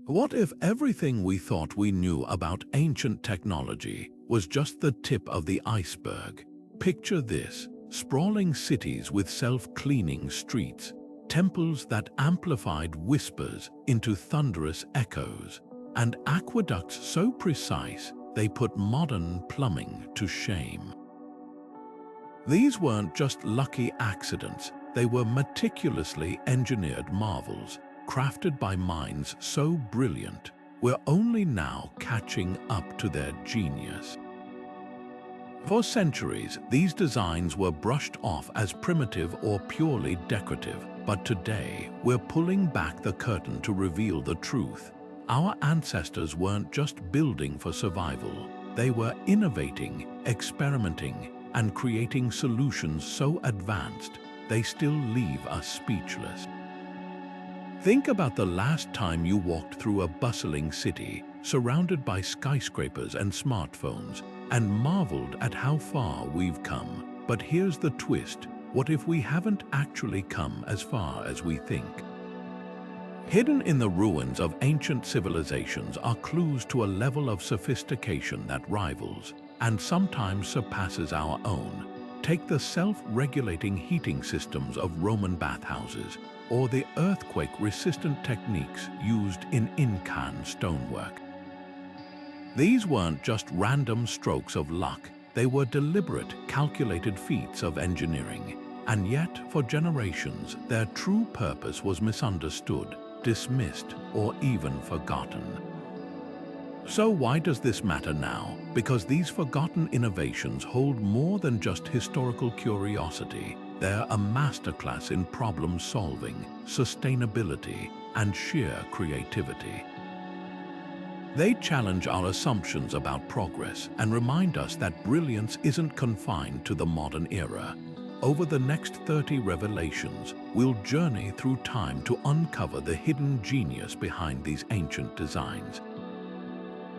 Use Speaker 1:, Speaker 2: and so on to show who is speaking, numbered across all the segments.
Speaker 1: What if everything we thought we knew about ancient technology was just the tip of the iceberg? Picture this: sprawling cities with self-cleaning streets, temples that amplified whispers into thunderous echoes, and aqueducts so precise they put modern plumbing to shame. These weren't just lucky accidents, they were meticulously engineered marvels, crafted by minds so brilliant, we're only now catching up to their genius. For centuries, these designs were brushed off as primitive or purely decorative, but today, we're pulling back the curtain to reveal the truth. Our ancestors weren't just building for survival, they were innovating, experimenting, and creating solutions so advanced, they still leave us speechless. Think about the last time you walked through a bustling city, surrounded by skyscrapers and smartphones, and marveled at how far we've come. But here's the twist: what if we haven't actually come as far as we think? Hidden in the ruins of ancient civilizations are clues to a level of sophistication that rivals, and sometimes surpasses our own. Take the self-regulating heating systems of Roman bathhouses, or the earthquake-resistant techniques used in Incan stonework. These weren't just random strokes of luck, they were deliberate, calculated feats of engineering. And yet, for generations, their true purpose was misunderstood, dismissed, or even forgotten. So why does this matter now? Because these forgotten innovations hold more than just historical curiosity. They're a masterclass in problem solving, sustainability, and sheer creativity. They challenge our assumptions about progress and remind us that brilliance isn't confined to the modern era. Over the next 30 revelations, we'll journey through time to uncover the hidden genius behind these ancient designs.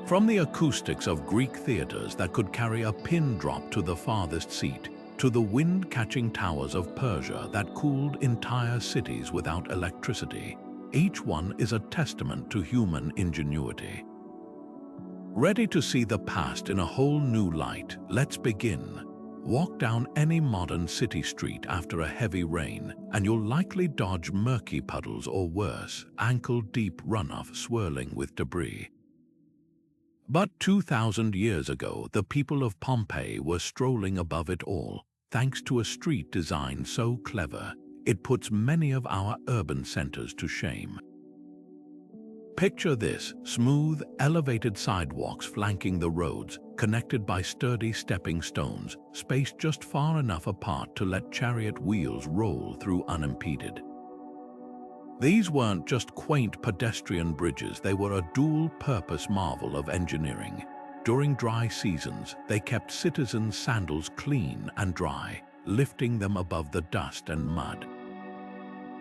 Speaker 1: From the acoustics of Greek theaters that could carry a pin drop to the farthest seat, to the wind-catching towers of Persia that cooled entire cities without electricity, each one is a testament to human ingenuity. Ready to see the past in a whole new light? Let's begin. Walk down any modern city street after a heavy rain, and you'll likely dodge murky puddles or worse, ankle-deep runoff swirling with debris. But 2,000 years ago, the people of Pompeii were strolling above it all, thanks to a street design so clever, it puts many of our urban centers to shame. Picture this: smooth, elevated sidewalks flanking the roads, connected by sturdy stepping stones, spaced just far enough apart to let chariot wheels roll through unimpeded. These weren't just quaint pedestrian bridges, they were a dual-purpose marvel of engineering. During dry seasons, they kept citizens' sandals clean and dry, lifting them above the dust and mud.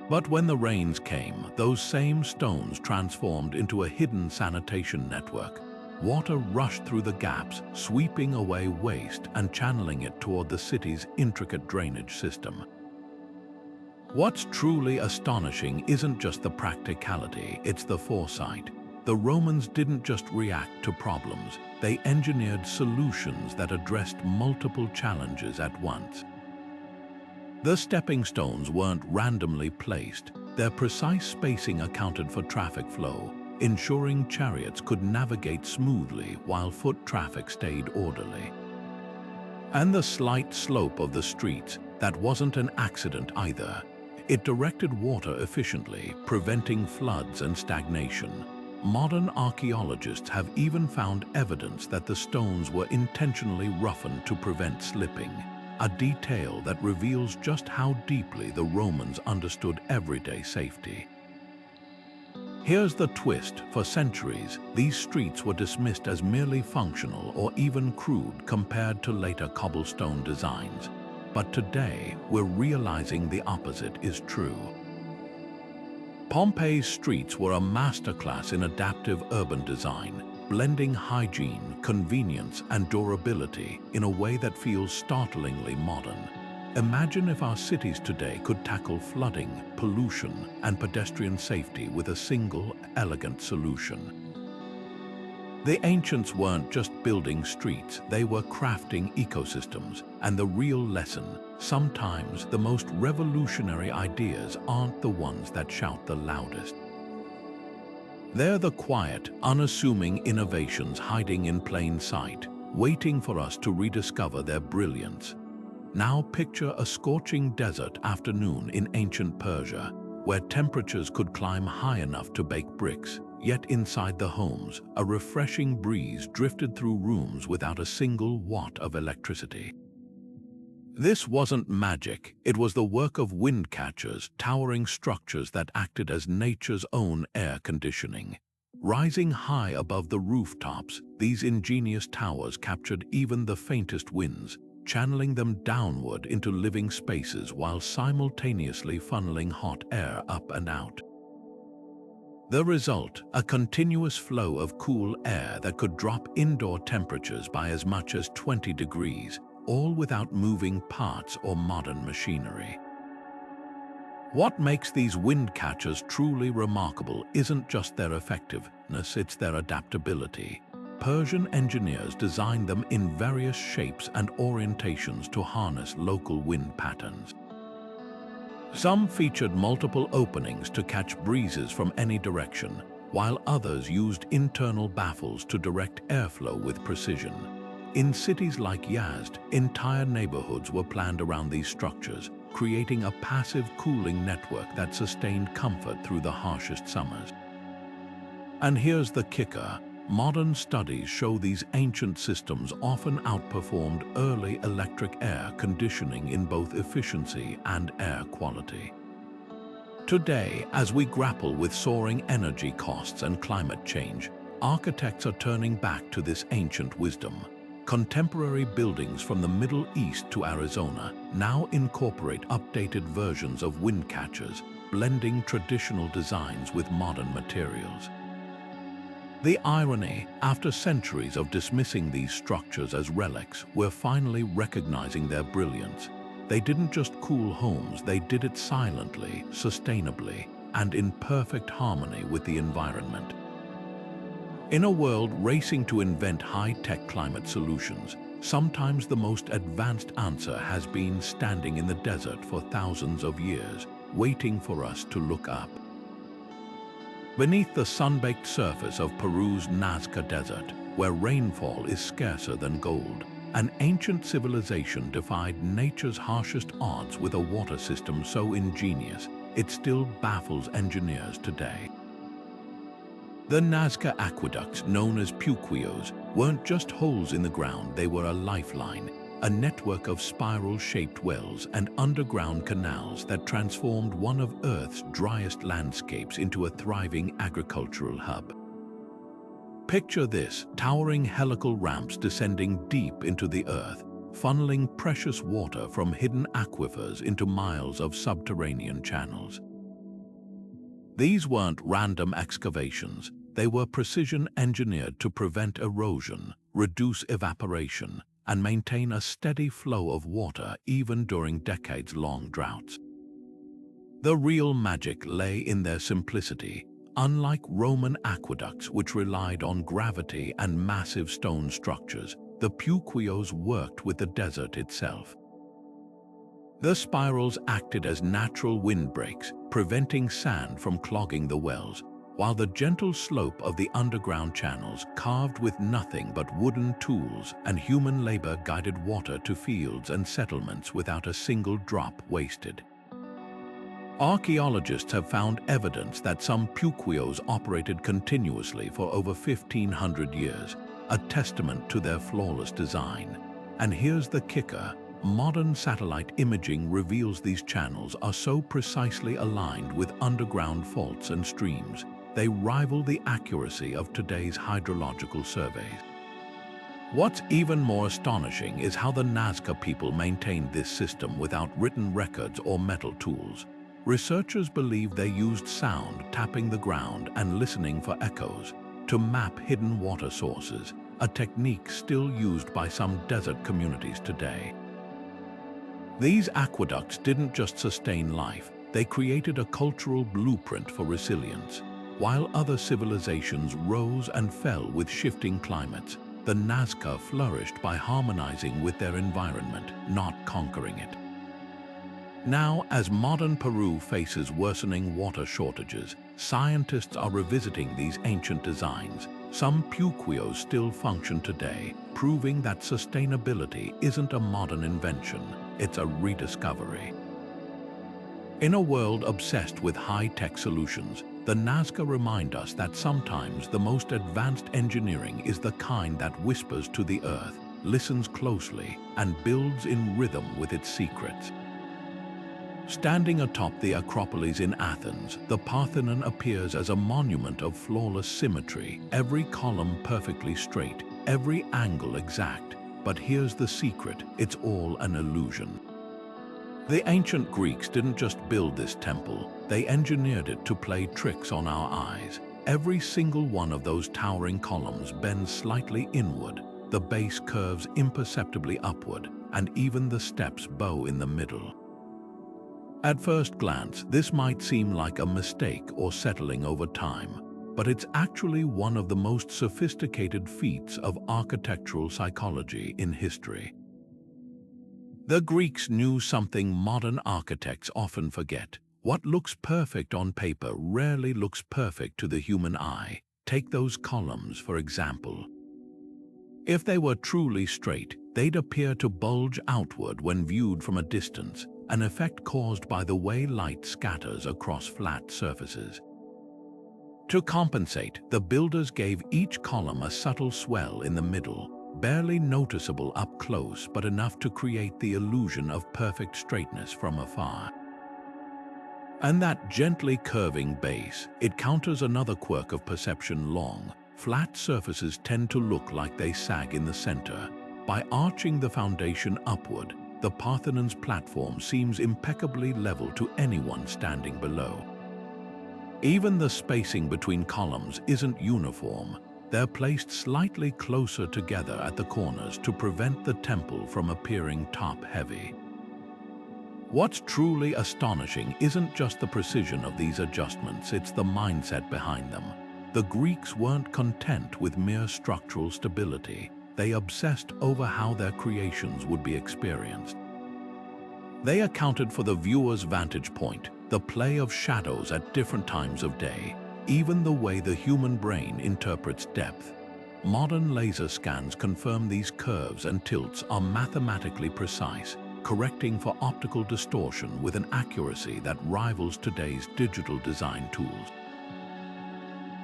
Speaker 1: But when the rains came, those same stones transformed into a hidden sanitation network. Water rushed through the gaps, sweeping away waste and channeling it toward the city's intricate drainage system. What's truly astonishing isn't just the practicality, it's the foresight. The Romans didn't just react to problems, they engineered solutions that addressed multiple challenges at once. The stepping stones weren't randomly placed, their precise spacing accounted for traffic flow, ensuring chariots could navigate smoothly while foot traffic stayed orderly. And the slight slope of the streets, that wasn't an accident either. It directed water efficiently, preventing floods and stagnation. Modern archaeologists have even found evidence that the stones were intentionally roughened to prevent slipping, a detail that reveals just how deeply the Romans understood everyday safety. Here's the twist: for centuries, these streets were dismissed as merely functional or even crude compared to later cobblestone designs. But today, we're realizing the opposite is true. Pompeii's streets were a masterclass in adaptive urban design, blending hygiene, convenience, and durability in a way that feels startlingly modern. Imagine if our cities today could tackle flooding, pollution, and pedestrian safety with a single, elegant solution. The ancients weren't just building streets, they were crafting ecosystems. And the real lesson, sometimes the most revolutionary ideas aren't the ones that shout the loudest. They're the quiet, unassuming innovations hiding in plain sight, waiting for us to rediscover their brilliance. Now picture a scorching desert afternoon in ancient Persia, where temperatures could climb high enough to bake bricks. Yet inside the homes, a refreshing breeze drifted through rooms without a single watt of electricity. This wasn't magic, it was the work of windcatchers, towering structures that acted as nature's own air conditioning. Rising high above the rooftops, these ingenious towers captured even the faintest winds, channeling them downward into living spaces while simultaneously funneling hot air up and out. The result, a continuous flow of cool air that could drop indoor temperatures by as much as 20 degrees, all without moving parts or modern machinery. What makes these windcatchers truly remarkable isn't just their effectiveness, it's their adaptability. Persian engineers designed them in various shapes and orientations to harness local wind patterns. Some featured multiple openings to catch breezes from any direction, while others used internal baffles to direct airflow with precision. In cities like Yazd, entire neighborhoods were planned around these structures, creating a passive cooling network that sustained comfort through the harshest summers. And here's the kicker. Modern studies show these ancient systems often outperformed early electric air conditioning in both efficiency and air quality. Today, as we grapple with soaring energy costs and climate change, architects are turning back to this ancient wisdom. Contemporary buildings from the Middle East to Arizona now incorporate updated versions of windcatchers, blending traditional designs with modern materials. The irony, after centuries of dismissing these structures as relics, we're finally recognizing their brilliance. They didn't just cool homes, they did it silently, sustainably, and in perfect harmony with the environment. In a world racing to invent high-tech climate solutions, sometimes the most advanced answer has been standing in the desert for thousands of years, waiting for us to look up. Beneath the sun-baked surface of Peru's Nazca Desert, where rainfall is scarcer than gold, an ancient civilization defied nature's harshest odds with a water system so ingenious, it still baffles engineers today. The Nazca aqueducts, known as puquios, weren't just holes in the ground, they were a lifeline, a network of spiral-shaped wells and underground canals that transformed one of Earth's driest landscapes into a thriving agricultural hub. Picture this, towering helical ramps descending deep into the earth, funneling precious water from hidden aquifers into miles of subterranean channels. These weren't random excavations, they were precision engineered to prevent erosion, reduce evaporation, and maintain a steady flow of water even during decades-long droughts. The real magic lay in their simplicity. Unlike Roman aqueducts, which relied on gravity and massive stone structures, the puquios worked with the desert itself. The spirals acted as natural windbreaks, preventing sand from clogging the wells, while the gentle slope of the underground channels, carved with nothing but wooden tools and human labor, guided water to fields and settlements without a single drop wasted. Archaeologists have found evidence that some puquios operated continuously for over 1,500 years, a testament to their flawless design. And here's the kicker. Modern satellite imaging reveals these channels are so precisely aligned with underground faults and streams, they rival the accuracy of today's hydrological surveys. What's even more astonishing is how the Nazca people maintained this system without written records or metal tools. Researchers believe they used sound, tapping the ground and listening for echoes, to map hidden water sources, a technique still used by some desert communities today. These aqueducts didn't just sustain life, they created a cultural blueprint for resilience. While other civilizations rose and fell with shifting climates, the Nazca flourished by harmonizing with their environment, not conquering it. Now, as modern Peru faces worsening water shortages, scientists are revisiting these ancient designs. Some puquios still function today, proving that sustainability isn't a modern invention, it's a rediscovery. In a world obsessed with high-tech solutions, the Nazca remind us that sometimes the most advanced engineering is the kind that whispers to the earth, listens closely, and builds in rhythm with its secrets. Standing atop the Acropolis in Athens, the Parthenon appears as a monument of flawless symmetry, every column perfectly straight, every angle exact. But here's the secret, it's all an illusion. The ancient Greeks didn't just build this temple, they engineered it to play tricks on our eyes. Every single one of those towering columns bends slightly inward, the base curves imperceptibly upward, and even the steps bow in the middle. At first glance, this might seem like a mistake or settling over time, but it's actually one of the most sophisticated feats of architectural psychology in history. The Greeks knew something modern architects often forget. What looks perfect on paper rarely looks perfect to the human eye. Take those columns, for example. If they were truly straight, they'd appear to bulge outward when viewed from a distance, an effect caused by the way light scatters across flat surfaces. To compensate, the builders gave each column a subtle swell in the middle, barely noticeable up close but enough to create the illusion of perfect straightness from afar. And that gently curving base, it counters another quirk of perception long. Flat surfaces tend to look like they sag in the center. By arching the foundation upward, the Parthenon's platform seems impeccably level to anyone standing below. Even the spacing between columns isn't uniform. They're placed slightly closer together at the corners to prevent the temple from appearing top-heavy. What's truly astonishing isn't just the precision of these adjustments, it's the mindset behind them. The Greeks weren't content with mere structural stability. They obsessed over how their creations would be experienced. They accounted for the viewer's vantage point, the play of shadows at different times of day, even the way the human brain interprets depth. Modern laser scans confirm these curves and tilts are mathematically precise, correcting for optical distortion with an accuracy that rivals today's digital design tools.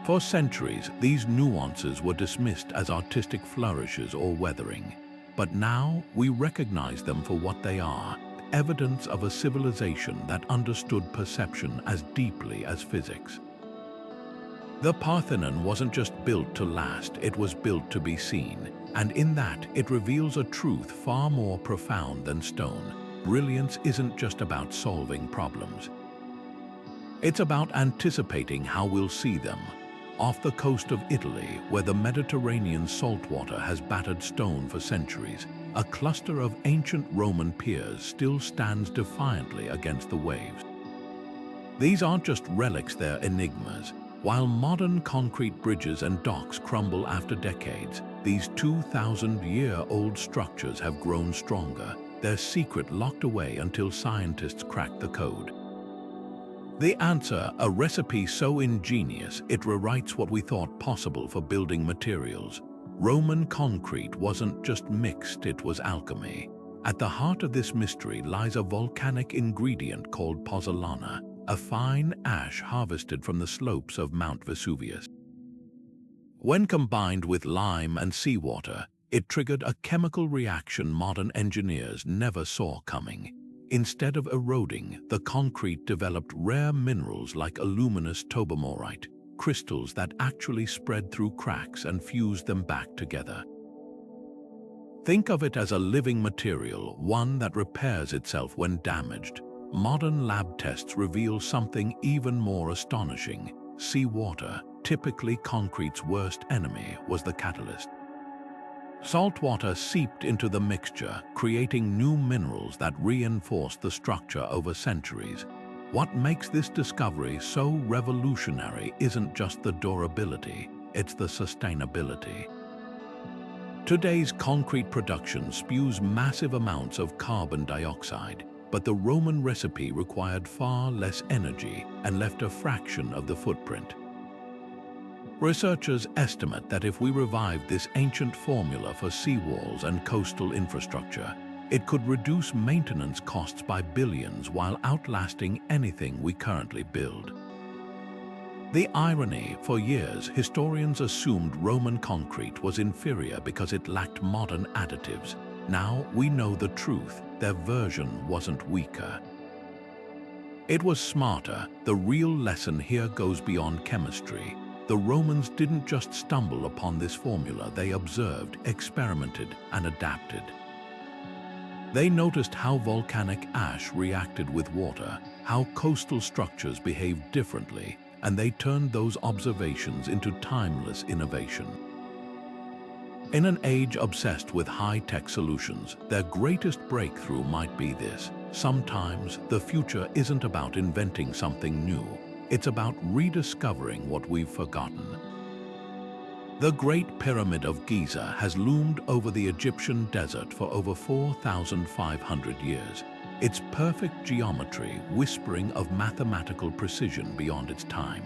Speaker 1: For centuries, these nuances were dismissed as artistic flourishes or weathering. But now, we recognize them for what they are, evidence of a civilization that understood perception as deeply as physics. The Parthenon wasn't just built to last, it was built to be seen. And in that, it reveals a truth far more profound than stone. Brilliance isn't just about solving problems. It's about anticipating how we'll see them. Off the coast of Italy, where the Mediterranean saltwater has battered stone for centuries, a cluster of ancient Roman piers still stands defiantly against the waves. These aren't just relics, they're enigmas. While modern concrete bridges and docks crumble after decades, these 2,000-year-old structures have grown stronger, their secret locked away until scientists crack the code. The answer, a recipe so ingenious it rewrites what we thought possible for building materials. Roman concrete wasn't just mixed, it was alchemy. At the heart of this mystery lies a volcanic ingredient called pozzolana, a fine ash harvested from the slopes of Mount Vesuvius. When combined with lime and seawater, it triggered a chemical reaction modern engineers never saw coming. Instead of eroding, the concrete developed rare minerals like aluminous tobamorite, crystals that actually spread through cracks and fused them back together. Think of it as a living material, one that repairs itself when damaged. Modern lab tests reveal something even more astonishing. Seawater, typically concrete's worst enemy, was the catalyst. Salt water seeped into the mixture, creating new minerals that reinforced the structure over centuries. What makes this discovery so revolutionary isn't just the durability, it's the sustainability. Today's concrete production spews massive amounts of carbon dioxide, but the Roman recipe required far less energy and left a fraction of the footprint. Researchers estimate that if we revived this ancient formula for seawalls and coastal infrastructure, it could reduce maintenance costs by billions while outlasting anything we currently build. The irony: for years, historians assumed Roman concrete was inferior because it lacked modern additives. Now we know the truth: their version wasn't weaker. It was smarter. The real lesson here goes beyond chemistry. The Romans didn't just stumble upon this formula, they observed, experimented, and adapted. They noticed how volcanic ash reacted with water, how coastal structures behaved differently, and they turned those observations into timeless innovation. In an age obsessed with high-tech solutions, their greatest breakthrough might be this: sometimes the future isn't about inventing something new, it's about rediscovering what we've forgotten. The Great Pyramid of Giza has loomed over the Egyptian desert for over 4,500 years. Its perfect geometry whispering of mathematical precision beyond its time.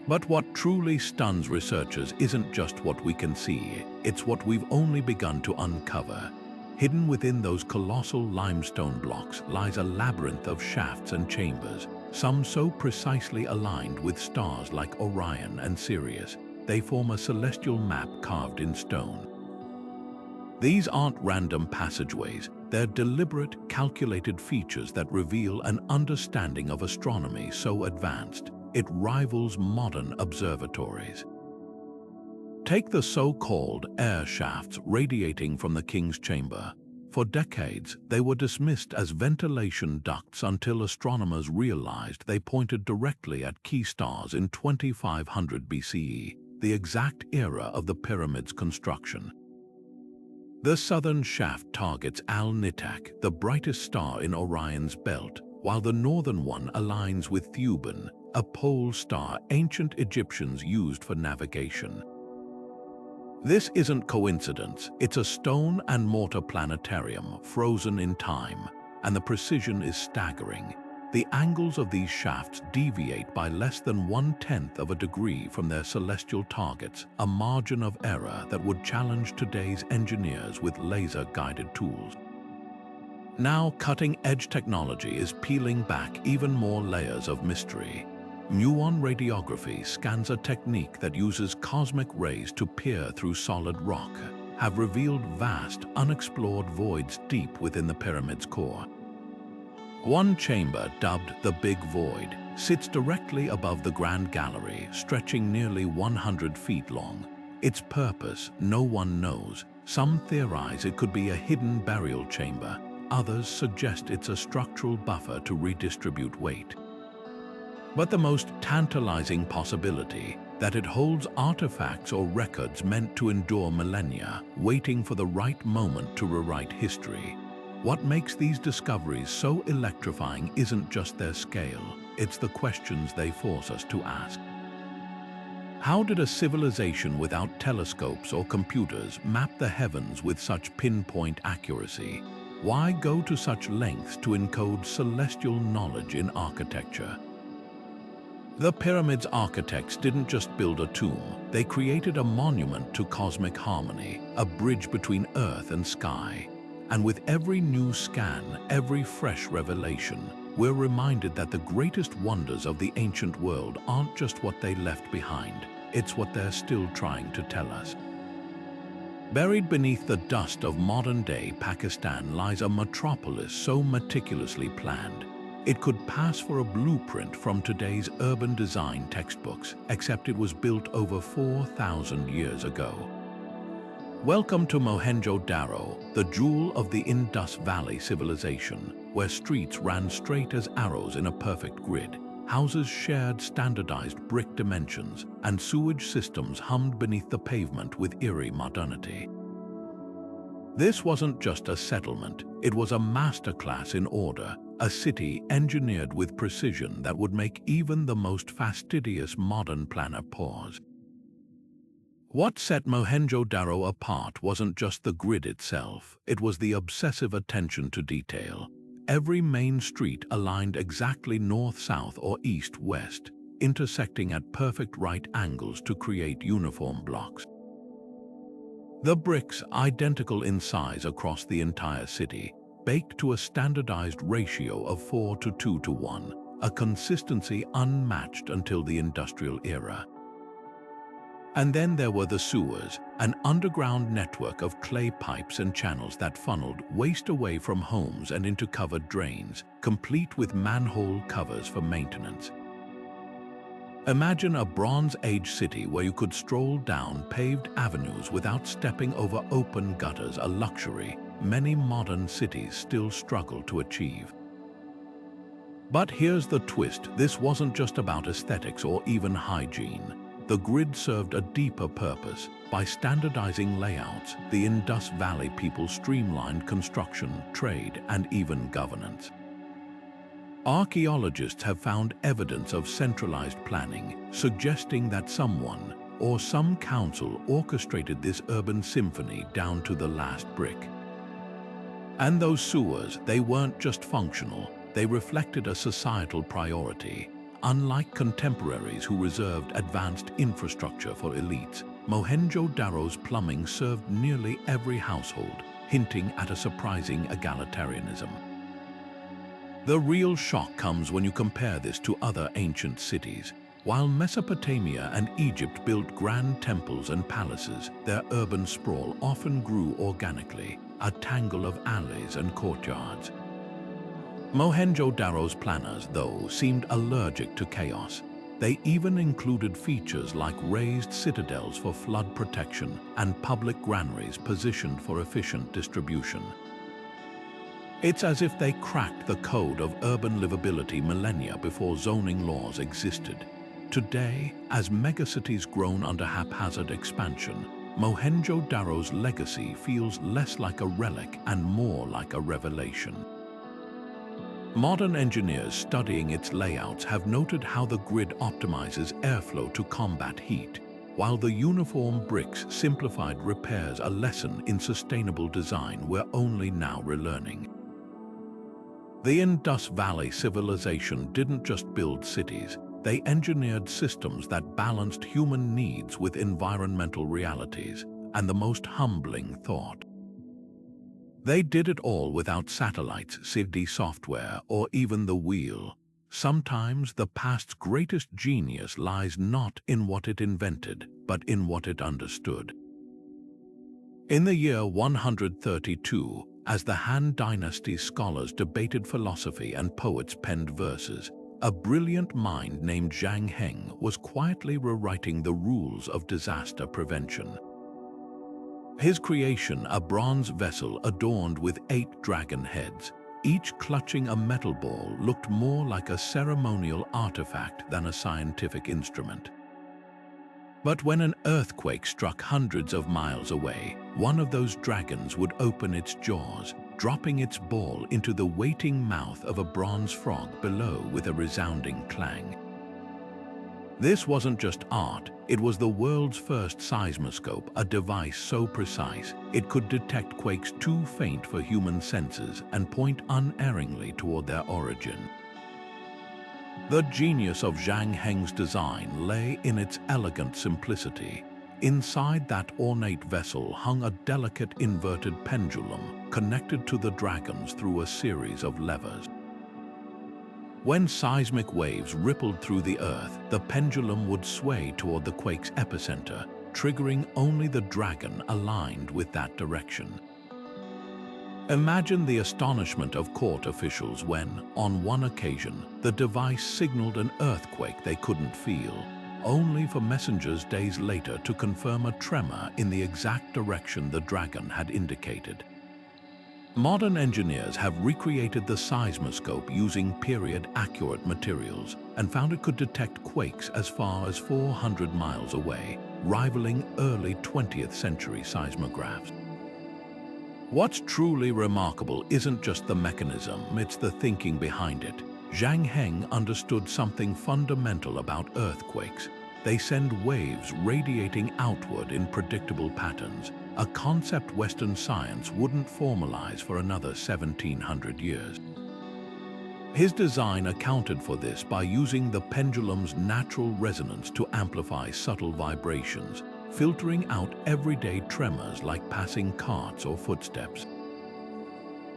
Speaker 1: But what truly stuns researchers isn't just what we can see, it's what we've only begun to uncover. Hidden within those colossal limestone blocks lies a labyrinth of shafts and chambers, some so precisely aligned with stars like Orion and Sirius, they form a celestial map carved in stone. These aren't random passageways, they're deliberate, calculated features that reveal an understanding of astronomy so advanced, it rivals modern observatories. Take the so-called air shafts radiating from the king's chamber. For decades, they were dismissed as ventilation ducts until astronomers realized they pointed directly at key stars in 2500 BCE, the exact era of the pyramid's construction. The southern shaft targets Al-Nitak, the brightest star in Orion's belt, while the northern one aligns with Thuban, a pole star ancient Egyptians used for navigation. This isn't coincidence, it's a stone and mortar planetarium frozen in time, and the precision is staggering. The angles of these shafts deviate by less than 1/10 of a degree from their celestial targets, a margin of error that would challenge today's engineers with laser-guided tools. Now, cutting-edge technology is peeling back even more layers of mystery. Muon radiography scans a technique that uses cosmic rays to peer through solid rock, have revealed vast, unexplored voids deep within the pyramid's core. One chamber, dubbed the Big Void, sits directly above the Grand Gallery, stretching nearly 100 feet long. Its purpose, no one knows. Some theorize it could be a hidden burial chamber. Others suggest it's a structural buffer to redistribute weight. But the most tantalizing possibility, that it holds artifacts or records meant to endure millennia, waiting for the right moment to rewrite history. What makes these discoveries so electrifying isn't just their scale, it's the questions they force us to ask. How did a civilization without telescopes or computers map the heavens with such pinpoint accuracy? Why go to such lengths to encode celestial knowledge in architecture? The pyramid's architects didn't just build a tomb, they created a monument to cosmic harmony, a bridge between earth and sky. And with every new scan, every fresh revelation, we're reminded that the greatest wonders of the ancient world aren't just what they left behind, it's what they're still trying to tell us. Buried beneath the dust of modern-day Pakistan lies a metropolis so meticulously planned. It could pass for a blueprint from today's urban design textbooks, except it was built over 4,000 years ago. Welcome to Mohenjo-Daro, the jewel of the Indus Valley civilization, where streets ran straight as arrows in a perfect grid, houses shared standardized brick dimensions, and sewage systems hummed beneath the pavement with eerie modernity. This wasn't just a settlement, it was a masterclass in order, a city engineered with precision that would make even the most fastidious modern planner pause. What set Mohenjo-Daro apart wasn't just the grid itself, it was the obsessive attention to detail. Every main street aligned exactly north-south or east-west, intersecting at perfect right angles to create uniform blocks. The bricks, identical in size across the entire city, baked to a standardized ratio of 4 to 2 to 1, a consistency unmatched until the industrial era. And then there were the sewers, an underground network of clay pipes and channels that funneled waste away from homes and into covered drains, complete with manhole covers for maintenance. Imagine a Bronze Age city where you could stroll down paved avenues without stepping over open gutters, a luxury many modern cities still struggle to achieve. But here's the twist, this wasn't just about aesthetics or even hygiene. The grid served a deeper purpose. By standardizing layouts, the Indus Valley people streamlined construction, trade, and even governance. Archaeologists have found evidence of centralized planning, suggesting that someone or some council orchestrated this urban symphony down to the last brick. And those sewers, they weren't just functional, they reflected a societal priority. Unlike contemporaries who reserved advanced infrastructure for elites, Mohenjo-Daro's plumbing served nearly every household, hinting at a surprising egalitarianism. The real shock comes when you compare this to other ancient cities. While Mesopotamia and Egypt built grand temples and palaces, their urban sprawl often grew organically, a tangle of alleys and courtyards. Mohenjo-Daro's planners, though, seemed allergic to chaos. They even included features like raised citadels for flood protection and public granaries positioned for efficient distribution. It's as if they cracked the code of urban livability millennia before zoning laws existed. Today, as megacities groan under haphazard expansion, Mohenjo-Daro's legacy feels less like a relic and more like a revelation. Modern engineers studying its layouts have noted how the grid optimizes airflow to combat heat, while the uniform bricks simplified repairs, a lesson in sustainable design we're only now relearning. The Indus Valley civilization didn't just build cities, they engineered systems that balanced human needs with environmental realities, and the most humbling thought. They did it all without satellites, CD software, or even the wheel. Sometimes the past's greatest genius lies not in what it invented, but in what it understood. In the year 132, as the Han Dynasty's scholars debated philosophy and poets penned verses, a brilliant mind named Zhang Heng was quietly rewriting the rules of disaster prevention. His creation, a bronze vessel adorned with 8 dragon heads, each clutching a metal ball, looked more like a ceremonial artifact than a scientific instrument. But when an earthquake struck hundreds of miles away, one of those dragons would open its jaws, dropping its ball into the waiting mouth of a bronze frog below with a resounding clang. This wasn't just art, it was the world's first seismoscope, a device so precise it could detect quakes too faint for human senses and point unerringly toward their origin. The genius of Zhang Heng's design lay in its elegant simplicity. Inside that ornate vessel hung a delicate inverted pendulum connected to the dragons through a series of levers. When seismic waves rippled through the earth, the pendulum would sway toward the quake's epicenter, triggering only the dragon aligned with that direction. Imagine the astonishment of court officials when, on one occasion, the device signaled an earthquake they couldn't feel, only for messengers days later to confirm a tremor in the exact direction the dragon had indicated. Modern engineers have recreated the seismoscope using period-accurate materials and found it could detect quakes as far as 400 miles away, rivaling early 20th century seismographs. What's truly remarkable isn't just the mechanism, it's the thinking behind it. Heng understood something fundamental about earthquakes. They send waves radiating outward in predictable patterns, a concept Western science wouldn't formalize for another 1700 years. His design accounted for this by using the pendulum's natural resonance to amplify subtle vibrations, filtering out everyday tremors like passing carts or footsteps.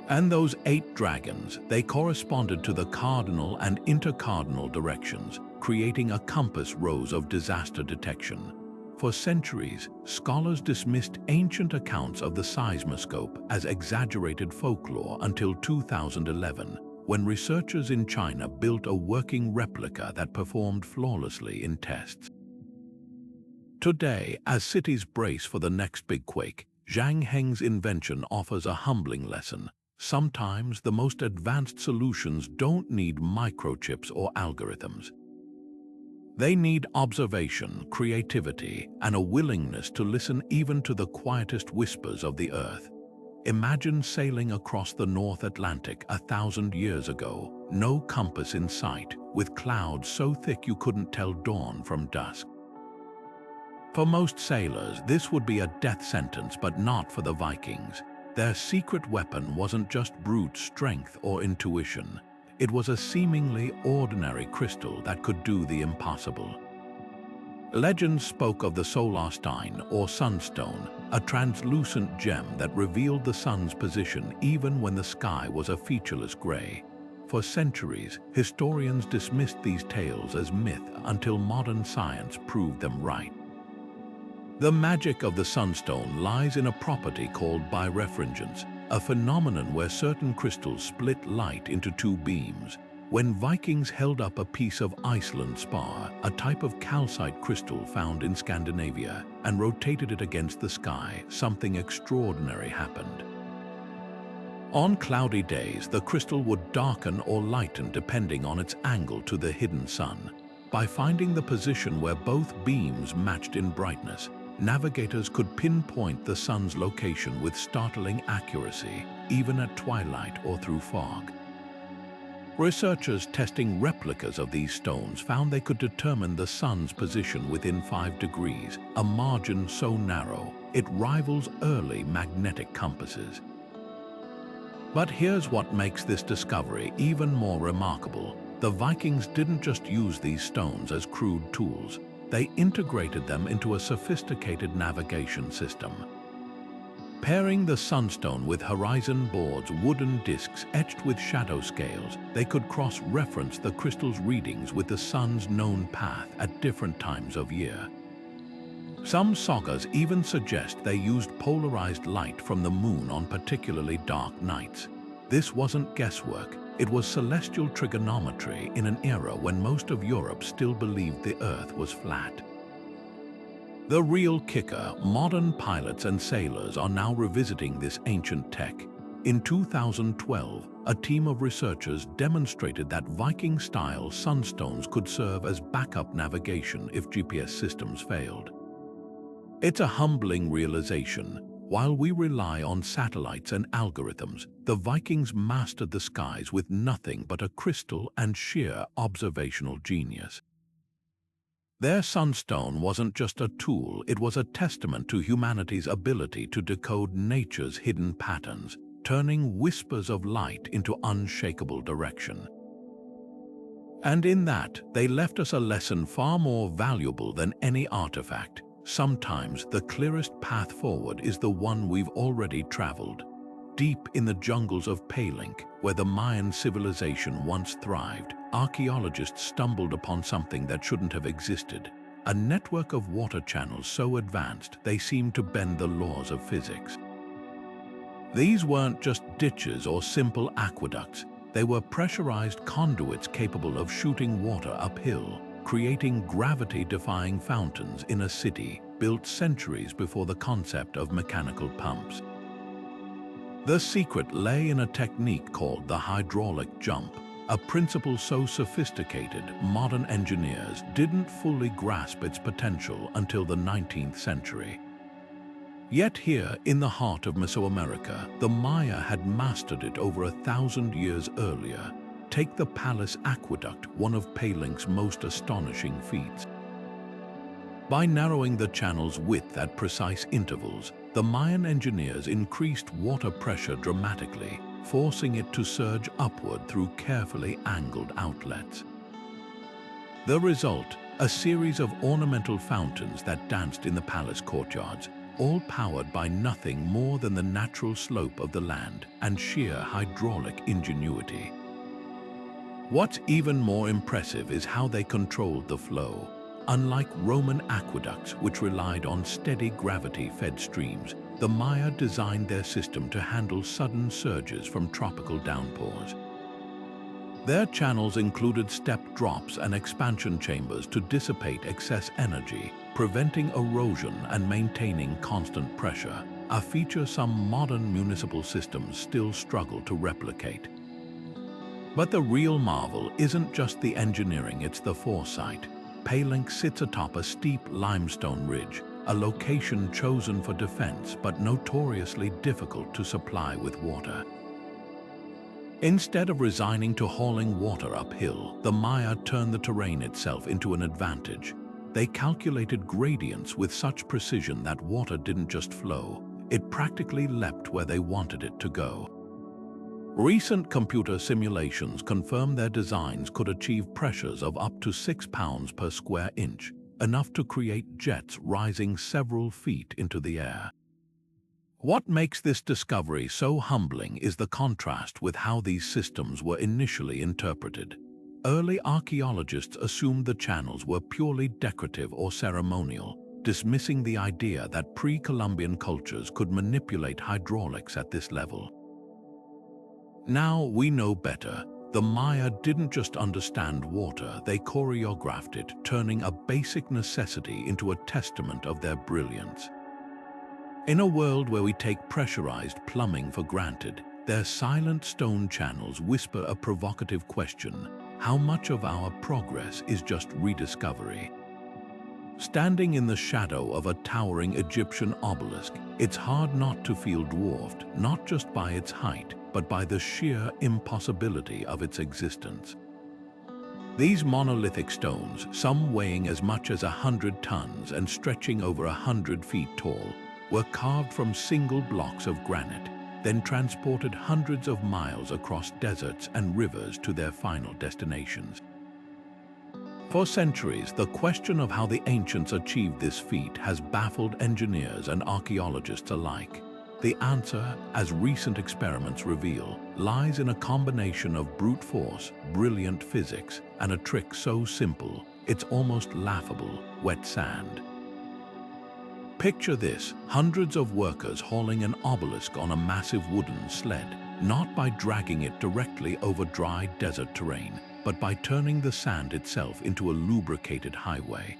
Speaker 1: And those 8 dragons, they corresponded to the cardinal and intercardinal directions, creating a compass rose of disaster detection. For centuries, scholars dismissed ancient accounts of the seismoscope as exaggerated folklore until 2011, when researchers in China built a working replica that performed flawlessly in tests. Today, as cities brace for the next big quake, Zhang Heng's invention offers a humbling lesson. Sometimes the most advanced solutions don't need microchips or algorithms. They need observation, creativity, and a willingness to listen even to the quietest whispers of the earth. Imagine sailing across the North Atlantic 1,000 years ago, no compass in sight, with clouds so thick you couldn't tell dawn from dusk. For most sailors, this would be a death sentence, but not for the Vikings. Their secret weapon wasn't just brute strength or intuition. It was a seemingly ordinary crystal that could do the impossible. Legends spoke of the solarstein or sunstone, a translucent gem that revealed the sun's position even when the sky was a featureless gray. For centuries, historians dismissed these tales as myth until modern science proved them right. The magic of the sunstone lies in a property called birefringence, a phenomenon where certain crystals split light into 2 beams. When Vikings held up a piece of Iceland spar, a type of calcite crystal found in Scandinavia, and rotated it against the sky, something extraordinary happened. On cloudy days, the crystal would darken or lighten depending on its angle to the hidden sun. By finding the position where both beams matched in brightness, navigators could pinpoint the sun's location with startling accuracy, even at twilight or through fog. Researchers testing replicas of these stones found they could determine the sun's position within 5 degrees, a margin so narrow it rivals early magnetic compasses. But here's what makes this discovery even more remarkable. The Vikings didn't just use these stones as crude tools. They integrated them into a sophisticated navigation system. Pairing the sunstone with horizon boards, wooden discs etched with shadow scales, they could cross-reference the crystal's readings with the sun's known path at different times of year. Some sagas even suggest they used polarized light from the moon on particularly dark nights. This wasn't guesswork. It was celestial trigonometry in an era when most of Europe still believed the Earth was flat. The real kicker, modern pilots and sailors are now revisiting this ancient tech. In 2012, a team of researchers demonstrated that Viking-style sunstones could serve as backup navigation if GPS systems failed. It's a humbling realization. While we rely on satellites and algorithms, the Vikings mastered the skies with nothing but a crystal and sheer observational genius. Their sunstone wasn't just a tool, it was a testament to humanity's ability to decode nature's hidden patterns, turning whispers of light into unshakable direction. And in that, they left us a lesson far more valuable than any artifact. Sometimes the clearest path forward is the one we've already traveled. Deep in the jungles of Palenque, where the Mayan civilization once thrived, archaeologists stumbled upon something that shouldn't have existed. A network of water channels so advanced they seemed to bend the laws of physics. These weren't just ditches or simple aqueducts. They were pressurized conduits capable of shooting water uphill, creating gravity-defying fountains in a city built centuries before the concept of mechanical pumps. The secret lay in a technique called the hydraulic jump, a principle so sophisticated modern engineers didn't fully grasp its potential until the 19th century. Yet here, in the heart of Mesoamerica, the Maya had mastered it over 1,000 years earlier. Take the palace aqueduct, one of Palenque's most astonishing feats. By narrowing the channel's width at precise intervals, the Mayan engineers increased water pressure dramatically, forcing it to surge upward through carefully angled outlets. The result, a series of ornamental fountains that danced in the palace courtyards, all powered by nothing more than the natural slope of the land and sheer hydraulic ingenuity. What's even more impressive is how they controlled the flow. Unlike Roman aqueducts, which relied on steady gravity-fed streams, the Maya designed their system to handle sudden surges from tropical downpours. Their channels included step drops and expansion chambers to dissipate excess energy, preventing erosion and maintaining constant pressure, a feature some modern municipal systems still struggle to replicate. But the real marvel isn't just the engineering, it's the foresight. Palenque sits atop a steep limestone ridge, a location chosen for defense but notoriously difficult to supply with water. Instead of resigning to hauling water uphill, the Maya turned the terrain itself into an advantage. They calculated gradients with such precision that water didn't just flow, it practically leapt where they wanted it to go. Recent computer simulations confirm their designs could achieve pressures of up to 6 pounds per square inch, enough to create jets rising several feet into the air. What makes this discovery so humbling is the contrast with how these systems were initially interpreted. Early archaeologists assumed the channels were purely decorative or ceremonial, dismissing the idea that pre-Columbian cultures could manipulate hydraulics at this level. Now we know better. The Maya didn't just understand water, they choreographed it, turning a basic necessity into a testament of their brilliance. In a world where we take pressurized plumbing for granted, their silent stone channels whisper a provocative question: how much of our progress is just rediscovery? Standing in the shadow of a towering Egyptian obelisk, it's hard not to feel dwarfed, not just by its height, but by the sheer impossibility of its existence. These monolithic stones, some weighing as much as 100 tons and stretching over 100 feet tall, were carved from single blocks of granite, then transported hundreds of miles across deserts and rivers to their final destinations. For centuries, the question of how the ancients achieved this feat has baffled engineers and archaeologists alike. The answer, as recent experiments reveal, lies in a combination of brute force, brilliant physics, and a trick so simple, it's almost laughable: wet sand. Picture this: hundreds of workers hauling an obelisk on a massive wooden sled, not by dragging it directly over dry desert terrain, but by turning the sand itself into a lubricated highway.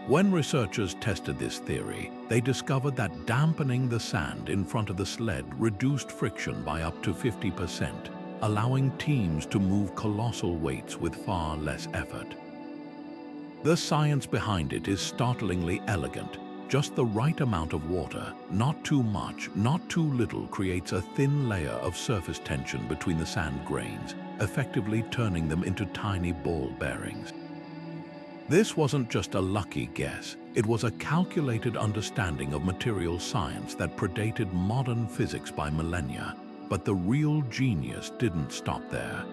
Speaker 1: When researchers tested this theory, they discovered that dampening the sand in front of the sled reduced friction by up to 50%, allowing teams to move colossal weights with far less effort. The science behind it is startlingly elegant. Just the right amount of water, not too much, not too little, creates a thin layer of surface tension between the sand grains, effectively turning them into tiny ball bearings. This wasn't just a lucky guess, it was a calculated understanding of material science that predated modern physics by millennia. But the real genius didn't stop there.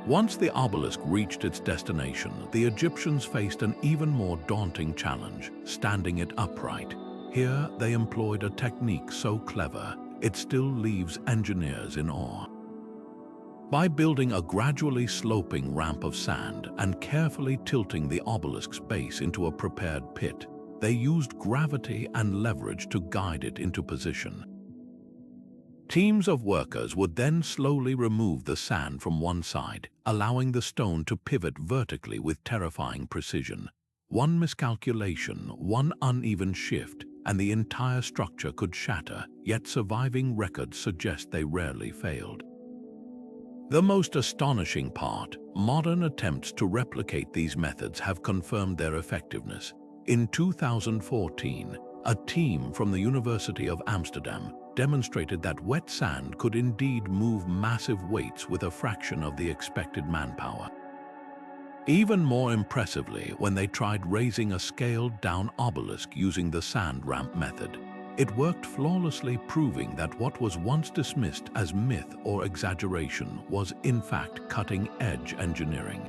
Speaker 1: Once the obelisk reached its destination, the Egyptians faced an even more daunting challenge: standing it upright. Here, they employed a technique so clever, it still leaves engineers in awe. By building a gradually sloping ramp of sand and carefully tilting the obelisk's base into a prepared pit, they used gravity and leverage to guide it into position. Teams of workers would then slowly remove the sand from one side, allowing the stone to pivot vertically with terrifying precision. One miscalculation, one uneven shift, and the entire structure could shatter, yet surviving records suggest they rarely failed. The most astonishing part: modern attempts to replicate these methods have confirmed their effectiveness. In 2014, A team from the University of Amsterdam demonstrated that wet sand could indeed move massive weights with a fraction of the expected manpower. Even more impressively, when they tried raising a scaled-down obelisk using the sand ramp method, it worked flawlessly, proving that what was once dismissed as myth or exaggeration was in fact cutting-edge engineering.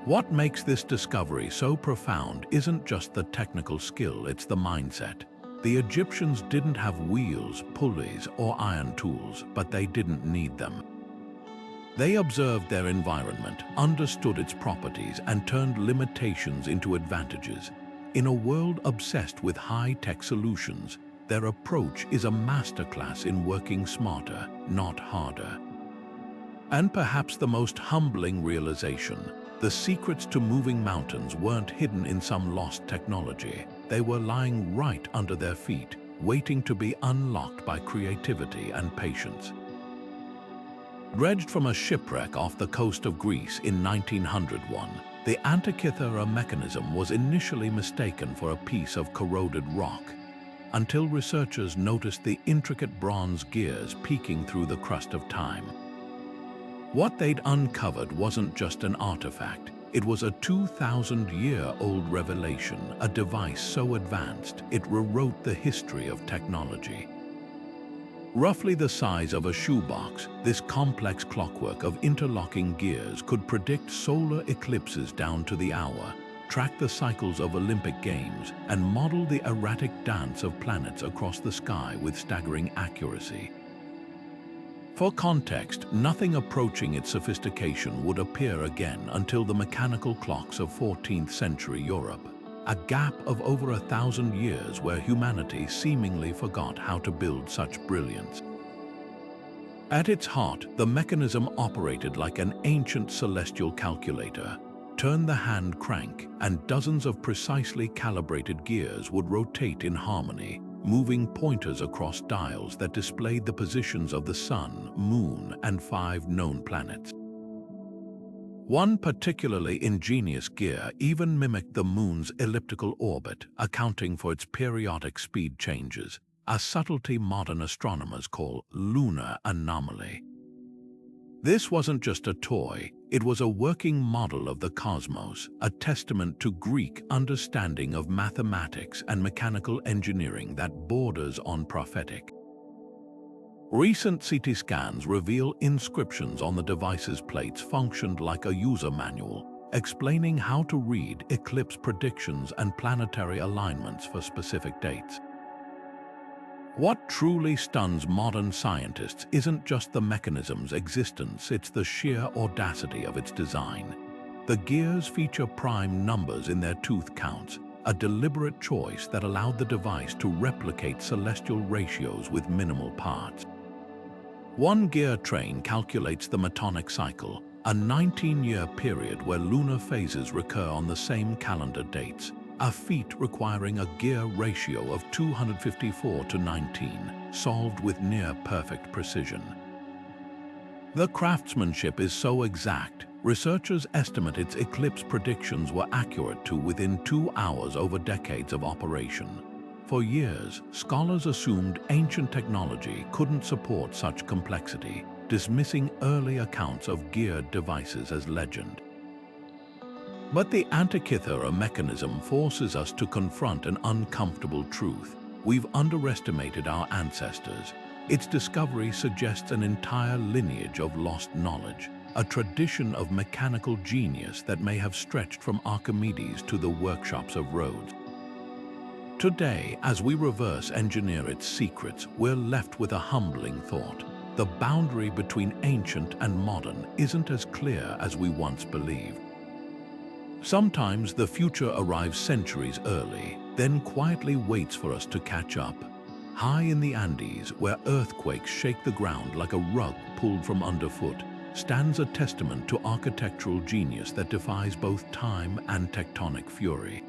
Speaker 1: What makes this discovery so profound isn't just the technical skill, it's the mindset. The Egyptians didn't have wheels, pulleys, or iron tools, but they didn't need them. They observed their environment, understood its properties, and turned limitations into advantages. In a world obsessed with high-tech solutions, their approach is a masterclass in working smarter, not harder. And perhaps the most humbling realization, the secrets to moving mountains weren't hidden in some lost technology. They were lying right under their feet, waiting to be unlocked by creativity and patience. Dredged from a shipwreck off the coast of Greece in 1901, the Antikythera mechanism was initially mistaken for a piece of corroded rock, until researchers noticed the intricate bronze gears peeking through the crust of time. What they'd uncovered wasn't just an artifact, it was a 2,000-year-old revelation, a device so advanced it rewrote the history of technology. Roughly the size of a shoebox, this complex clockwork of interlocking gears could predict solar eclipses down to the hour, track the cycles of Olympic Games, and model the erratic dance of planets across the sky with staggering accuracy. For context, nothing approaching its sophistication would appear again until the mechanical clocks of 14th century Europe, a gap of over 1,000 years where humanity seemingly forgot how to build such brilliance. At its heart, the mechanism operated like an ancient celestial calculator. Turn the hand crank, and dozens of precisely calibrated gears would rotate in harmony, moving pointers across dials that displayed the positions of the Sun, Moon, and 5 known planets. One particularly ingenious gear even mimicked the Moon's elliptical orbit, accounting for its periodic speed changes, a subtlety modern astronomers call lunar anomaly. This wasn't just a toy, it was a working model of the cosmos, a testament to Greek understanding of mathematics and mechanical engineering that borders on prophetic. Recent CT scans reveal inscriptions on the device's plates functioned like a user manual, explaining how to read eclipse predictions and planetary alignments for specific dates. What truly stuns modern scientists isn't just the mechanism's existence, it's the sheer audacity of its design. The gears feature prime numbers in their tooth counts, a deliberate choice that allowed the device to replicate celestial ratios with minimal parts. One gear train calculates the metonic cycle, a 19-year period where lunar phases recur on the same calendar dates, a feat requiring a gear ratio of 254:19, solved with near-perfect precision. The craftsmanship is so exact, researchers estimate its eclipse predictions were accurate to within 2 hours over decades of operation. For years, scholars assumed ancient technology couldn't support such complexity, dismissing early accounts of geared devices as legend. But the Antikythera mechanism forces us to confront an uncomfortable truth. We've underestimated our ancestors. Its discovery suggests an entire lineage of lost knowledge, a tradition of mechanical genius that may have stretched from Archimedes to the workshops of Rhodes. Today, as we reverse engineer its secrets, we're left with a humbling thought. The boundary between ancient and modern isn't as clear as we once believed. Sometimes the future arrives centuries early, then quietly waits for us to catch up. High in the Andes, where earthquakes shake the ground like a rug pulled from underfoot, stands a testament to architectural genius that defies both time and tectonic fury.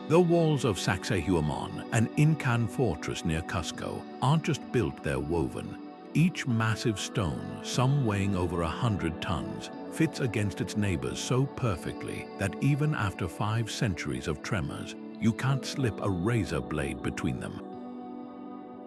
Speaker 1: The walls of Sacsayhuaman, an Incan fortress near Cusco, aren't just built, they're woven. Each massive stone, some weighing over 100 tons, fits against its neighbors so perfectly that even after 5 centuries of tremors, You can't slip a razor blade between them.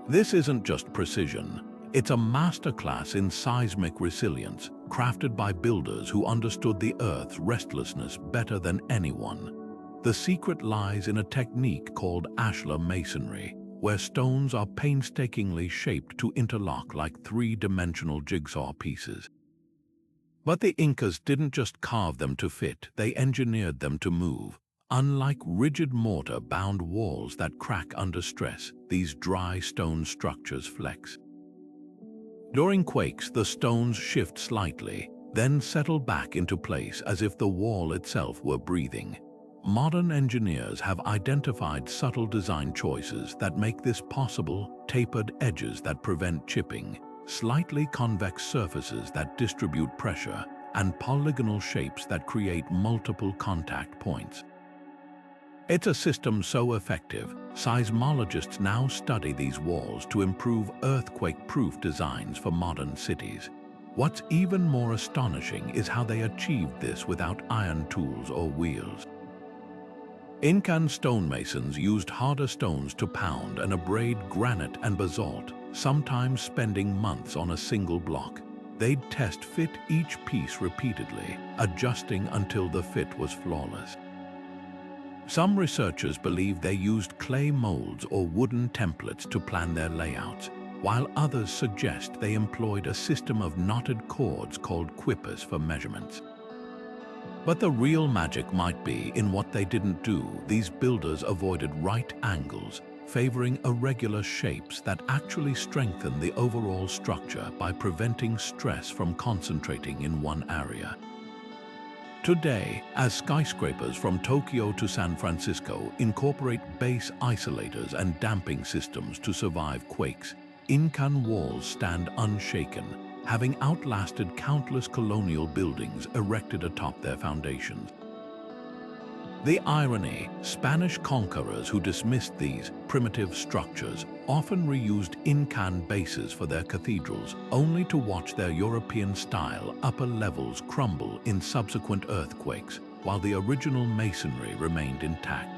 Speaker 1: This isn't just precision. It's a masterclass in seismic resilience, crafted by builders who understood the Earth's restlessness better than anyone. The secret lies in a technique called ashlar masonry, where stones are painstakingly shaped to interlock like three-dimensional jigsaw pieces. But the Incas didn't just carve them to fit, they engineered them to move. Unlike rigid mortar-bound walls that crack under stress, these dry stone structures flex. During quakes, the stones shift slightly, then settle back into place as if the wall itself were breathing. Modern engineers have identified subtle design choices that make this possible: tapered edges that prevent chipping, slightly convex surfaces that distribute pressure, and polygonal shapes that create multiple contact points. It's a system so effective, seismologists now study these walls to improve earthquake-proof designs for modern cities. What's even more astonishing is how they achieved this without iron tools or wheels. Incan stonemasons used harder stones to pound and abrade granite and basalt, sometimes spending months on a single block. They'd test fit each piece repeatedly, adjusting until the fit was flawless. Some researchers believe they used clay molds or wooden templates to plan their layouts, while others suggest they employed a system of knotted cords called quippers for measurements. But the real magic might be in what they didn't do. These builders avoided right angles, favoring irregular shapes that actually strengthen the overall structure by preventing stress from concentrating in one area. Today, as skyscrapers from Tokyo to San Francisco incorporate base isolators and damping systems to survive quakes, Incan walls stand unshaken, having outlasted countless colonial buildings erected atop their foundations. The irony: Spanish conquerors who dismissed these primitive structures often reused Incan bases for their cathedrals, only to watch their European-style upper levels crumble in subsequent earthquakes, while the original masonry remained intact.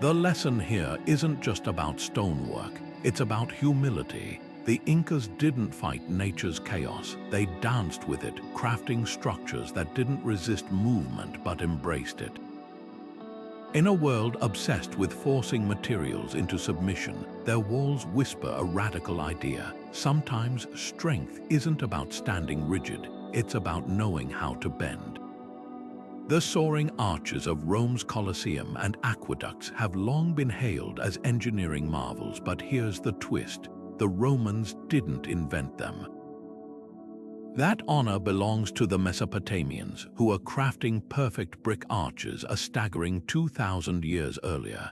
Speaker 1: The lesson here isn't just about stonework, it's about humility. The Incas didn't fight nature's chaos, they danced with it, crafting structures that didn't resist movement but embraced it. In a world obsessed with forcing materials into submission, their walls whisper a radical idea. Sometimes strength isn't about standing rigid, it's about knowing how to bend. The soaring arches of Rome's Colosseum and aqueducts have long been hailed as engineering marvels, but here's the twist: the Romans didn't invent them. That honor belongs to the Mesopotamians, who were crafting perfect brick arches a staggering 2,000 years earlier.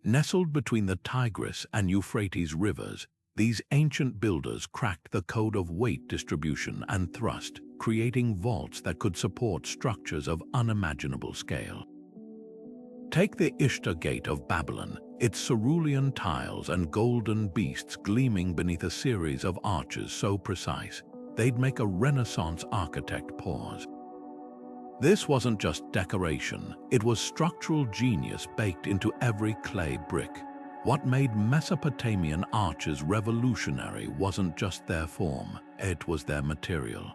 Speaker 1: Nestled between the Tigris and Euphrates rivers, these ancient builders cracked the code of weight distribution and thrust, creating vaults that could support structures of unimaginable scale. Take the Ishtar Gate of Babylon, its cerulean tiles and golden beasts gleaming beneath a series of arches so precise, they'd make a Renaissance architect pause. This wasn't just decoration, it was structural genius baked into every clay brick. What made Mesopotamian arches revolutionary wasn't just their form, it was their material.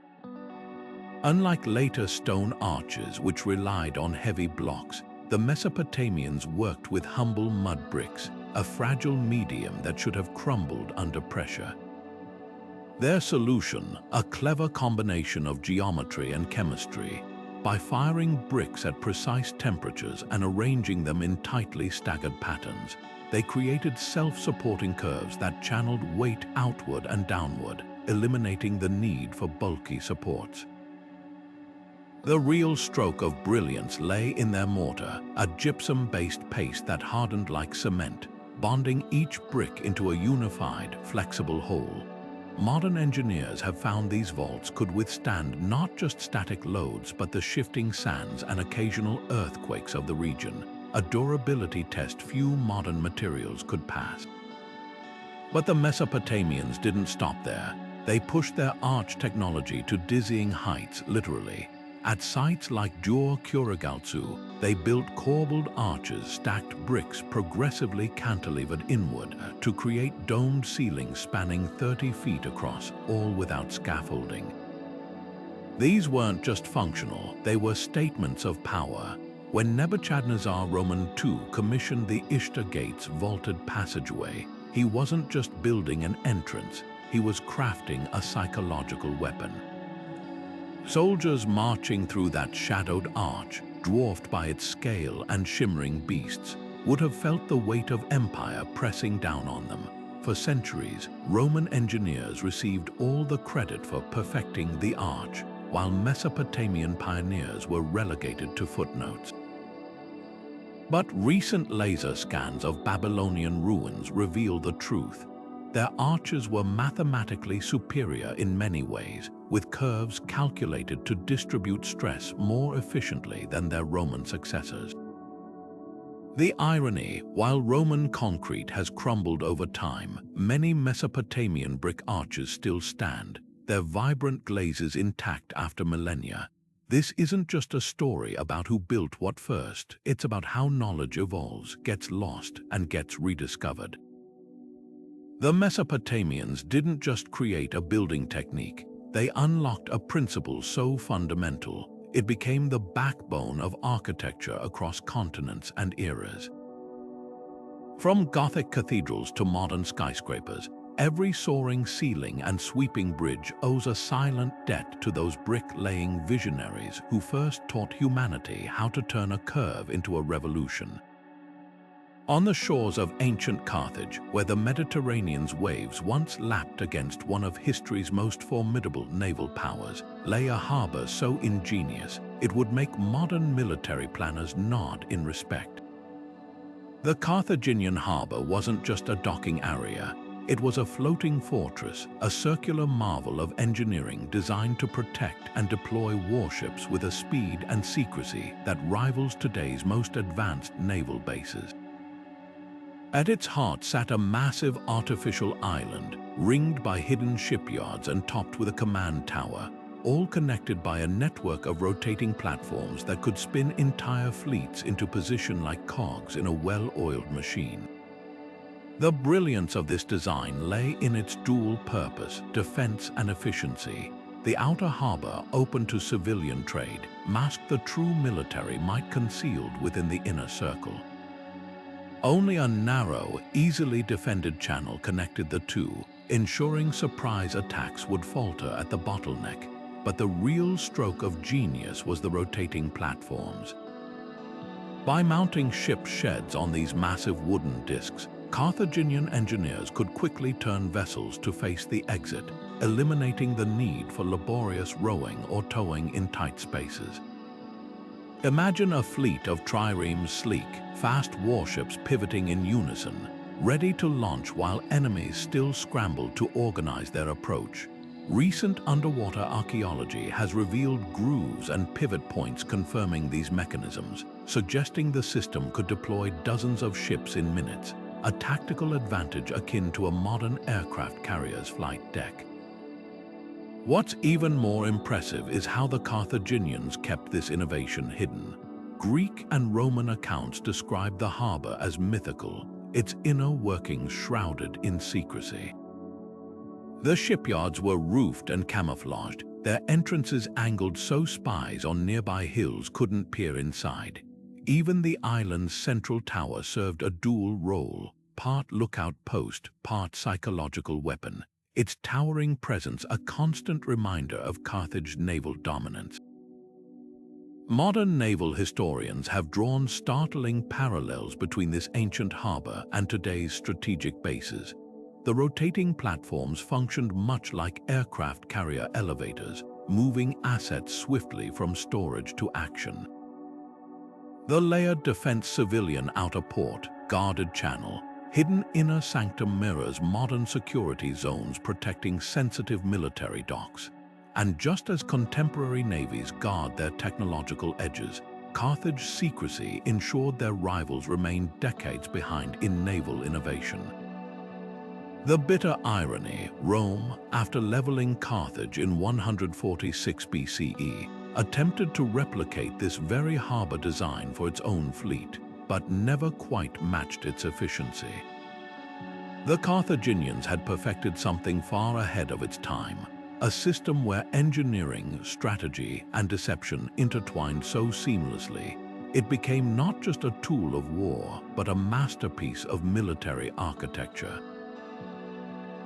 Speaker 1: Unlike later stone arches, which relied on heavy blocks, the Mesopotamians worked with humble mud bricks, a fragile medium that should have crumbled under pressure. Their solution, a clever combination of geometry and chemistry. By firing bricks at precise temperatures and arranging them in tightly staggered patterns, they created self-supporting curves that channeled weight outward and downward, eliminating the need for bulky supports. The real stroke of brilliance lay in their mortar, a gypsum-based paste that hardened like cement, bonding each brick into a unified, flexible whole. Modern engineers have found these vaults could withstand not just static loads but the shifting sands and occasional earthquakes of the region, a durability test few modern materials could pass. But the Mesopotamians didn't stop there. They pushed their arch technology to dizzying heights, literally. At sites like Curigalitsu, they built corbelled arches, stacked bricks progressively cantilevered inward to create domed ceilings spanning 30 feet across, all without scaffolding. These weren't just functional, they were statements of power. When Nebuchadnezzar Roman II commissioned the Ishtar Gate's vaulted passageway, he wasn't just building an entrance, he was crafting a psychological weapon. Soldiers marching through that shadowed arch, dwarfed by its scale and shimmering beasts, would have felt the weight of empire pressing down on them. For centuries, Roman engineers received all the credit for perfecting the arch, while Mesopotamian pioneers were relegated to footnotes. But recent laser scans of Babylonian ruins reveal the truth. Their arches were mathematically superior in many ways, with curves calculated to distribute stress more efficiently than their Roman successors. The irony, while Roman concrete has crumbled over time, many Mesopotamian brick arches still stand, their vibrant glazes intact after millennia. This isn't just a story about who built what first, it's about how knowledge evolves, gets lost, and gets rediscovered. The Mesopotamians didn't just create a building technique, they unlocked a principle so fundamental, it became the backbone of architecture across continents and eras. From Gothic cathedrals to modern skyscrapers, every soaring ceiling and sweeping bridge owes a silent debt to those brick-laying visionaries who first taught humanity how to turn a curve into a revolution. On the shores of ancient Carthage, where the Mediterranean's waves once lapped against one of history's most formidable naval powers, lay a harbor so ingenious it would make modern military planners nod in respect. The Carthaginian harbor wasn't just a docking area, it was a floating fortress, a circular marvel of engineering designed to protect and deploy warships with a speed and secrecy that rivals today's most advanced naval bases. At its heart sat a massive artificial island, ringed by hidden shipyards and topped with a command tower, all connected by a network of rotating platforms that could spin entire fleets into position like cogs in a well-oiled machine. The brilliance of this design lay in its dual purpose, defense and efficiency. The outer harbor, open to civilian trade, masked the true military might concealed within the inner circle. Only a narrow, easily defended channel connected the two, ensuring surprise attacks would falter at the bottleneck. But the real stroke of genius was the rotating platforms. By mounting ship sheds on these massive wooden discs, Carthaginian engineers could quickly turn vessels to face the exit, eliminating the need for laborious rowing or towing in tight spaces. Imagine a fleet of triremes sleek, fast warships pivoting in unison, ready to launch while enemies still scramble to organize their approach. Recent underwater archaeology has revealed grooves and pivot points confirming these mechanisms, suggesting the system could deploy dozens of ships in minutes, a tactical advantage akin to a modern aircraft carrier's flight deck. What's even more impressive is how the Carthaginians kept this innovation hidden. Greek and Roman accounts describe the harbor as mythical, its inner workings shrouded in secrecy. The shipyards were roofed and camouflaged, their entrances angled so spies on nearby hills couldn't peer inside. Even the island's central tower served a dual role, part lookout post, part psychological weapon, its towering presence a constant reminder of Carthage's naval dominance. Modern naval historians have drawn startling parallels between this ancient harbor and today's strategic bases. The rotating platforms functioned much like aircraft carrier elevators, moving assets swiftly from storage to action. The layered defense civilian outer port, guarded channel, hidden inner sanctum mirrors modern security zones protecting sensitive military docks. And just as contemporary navies guard their technological edges, Carthage's secrecy ensured their rivals remained decades behind in naval innovation. The bitter irony, Rome, after leveling Carthage in 146 BCE, attempted to replicate this very harbor design for its own fleet, but never quite matched its efficiency. The Carthaginians had perfected something far ahead of its time, a system where engineering, strategy, and deception intertwined so seamlessly. It became not just a tool of war, but a masterpiece of military architecture.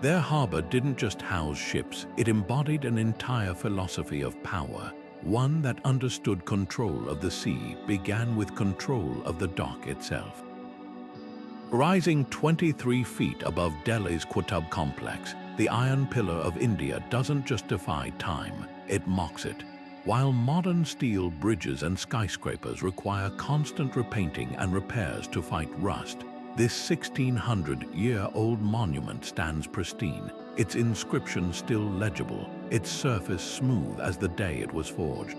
Speaker 1: Their harbor didn't just house ships, it embodied an entire philosophy of power. One that understood control of the sea began with control of the dock itself. Rising 23 feet above Delhi's Qutub complex, the Iron Pillar of India doesn't just defy time, it mocks it. While modern steel bridges and skyscrapers require constant repainting and repairs to fight rust, this 1600-year-old monument stands pristine, its inscription still legible, its surface smooth as the day it was forged.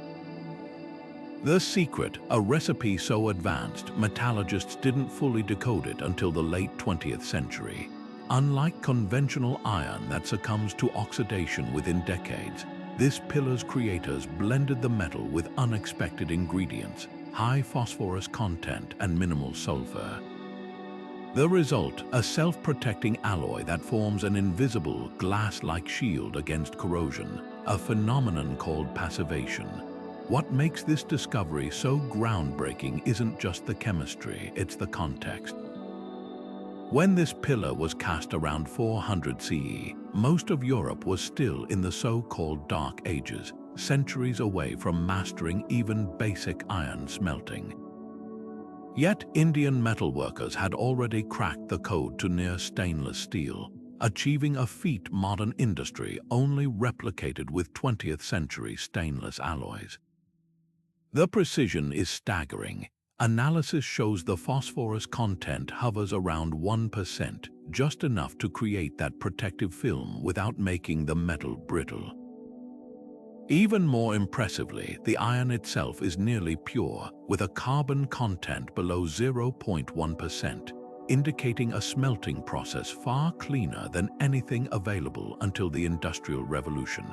Speaker 1: The secret, a recipe so advanced, metallurgists didn't fully decode it until the late 20th century. Unlike conventional iron that succumbs to oxidation within decades, this pillar's creators blended the metal with unexpected ingredients, high phosphorus content and minimal sulfur. The result, a self-protecting alloy that forms an invisible, glass-like shield against corrosion, a phenomenon called passivation. What makes this discovery so groundbreaking isn't just the chemistry, it's the context. When this pillar was cast around 400 CE, most of Europe was still in the so-called Dark Ages, centuries away from mastering even basic iron smelting. Yet Indian metalworkers had already cracked the code to near stainless steel, achieving a feat modern industry only replicated with 20th century stainless alloys. The precision is staggering. Analysis shows the phosphorus content hovers around 1%, just enough to create that protective film without making the metal brittle. Even more impressively, the iron itself is nearly pure, with a carbon content below 0.1%, indicating a smelting process far cleaner than anything available until the Industrial Revolution.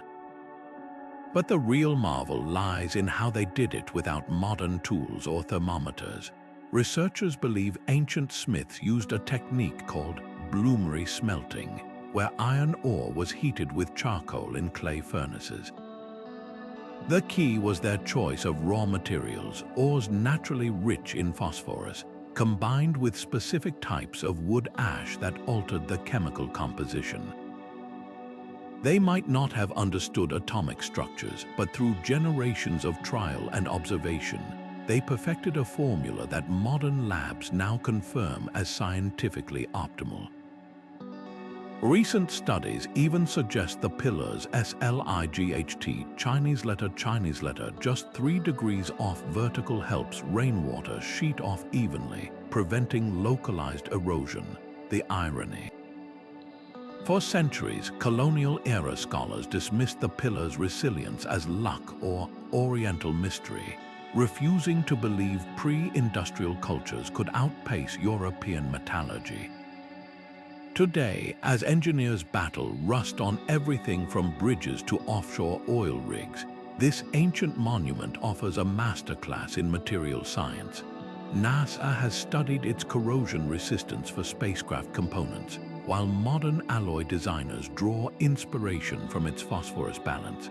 Speaker 1: But the real marvel lies in how they did it without modern tools or thermometers. Researchers believe ancient smiths used a technique called bloomery smelting, where iron ore was heated with charcoal in clay furnaces. The key was their choice of raw materials, ores naturally rich in phosphorus, combined with specific types of wood ash that altered the chemical composition. They might not have understood atomic structures, but through generations of trial and observation, they perfected a formula that modern labs now confirm as scientifically optimal. Recent studies even suggest the pillar's SLIGHT Chinese letter just 3 degrees off vertical helps rainwater sheet off evenly, preventing localized erosion. The irony. For centuries, colonial-era scholars dismissed the pillar's resilience as luck or Oriental mystery, refusing to believe pre-industrial cultures could outpace European metallurgy. Today, as engineers battle rust on everything from bridges to offshore oil rigs, this ancient monument offers a masterclass in material science. NASA has studied its corrosion resistance for spacecraft components, while modern alloy designers draw inspiration from its phosphorus balance.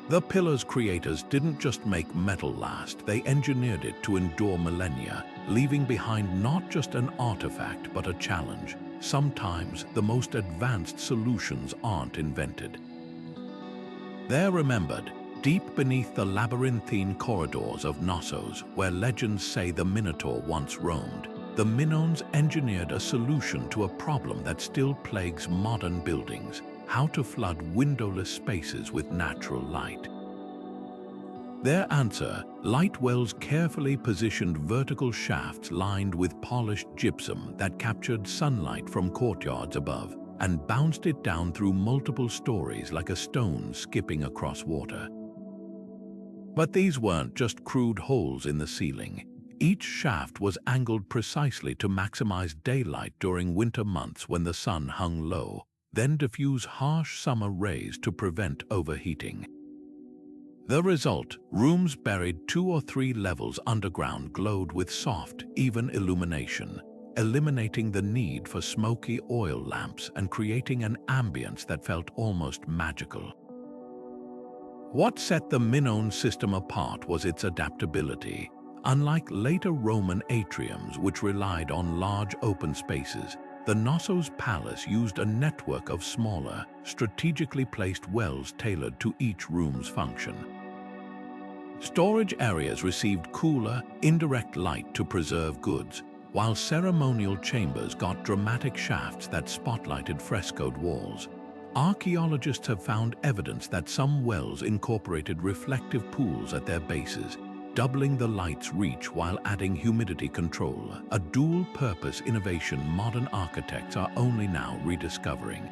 Speaker 1: The pillar's creators didn't just make metal last, they engineered it to endure millennia, leaving behind not just an artifact but a challenge. Sometimes the most advanced solutions aren't invented. They're remembered deep beneath the labyrinthine corridors of Knossos, where legends say the Minotaur once roamed. The Minoans engineered a solution to a problem that still plagues modern buildings: how to flood windowless spaces with natural light. Their answer: light wells carefully positioned vertical shafts lined with polished gypsum that captured sunlight from courtyards above and bounced it down through multiple stories like a stone skipping across water. But these weren't just crude holes in the ceiling. Each shaft was angled precisely to maximize daylight during winter months when the sun hung low, then diffuse harsh summer rays to prevent overheating. The result, rooms buried 2 or 3 levels underground glowed with soft, even illumination, eliminating the need for smoky oil lamps and creating an ambience that felt almost magical. What set the Minoan system apart was its adaptability. Unlike later Roman atriums, which relied on large open spaces, the Knossos Palace used a network of smaller, strategically placed wells tailored to each room's function. Storage areas received cooler, indirect light to preserve goods, while ceremonial chambers got dramatic shafts that spotlighted frescoed walls. Archaeologists have found evidence that some wells incorporated reflective pools at their bases, doubling the light's reach while adding humidity control, a dual-purpose innovation modern architects are only now rediscovering.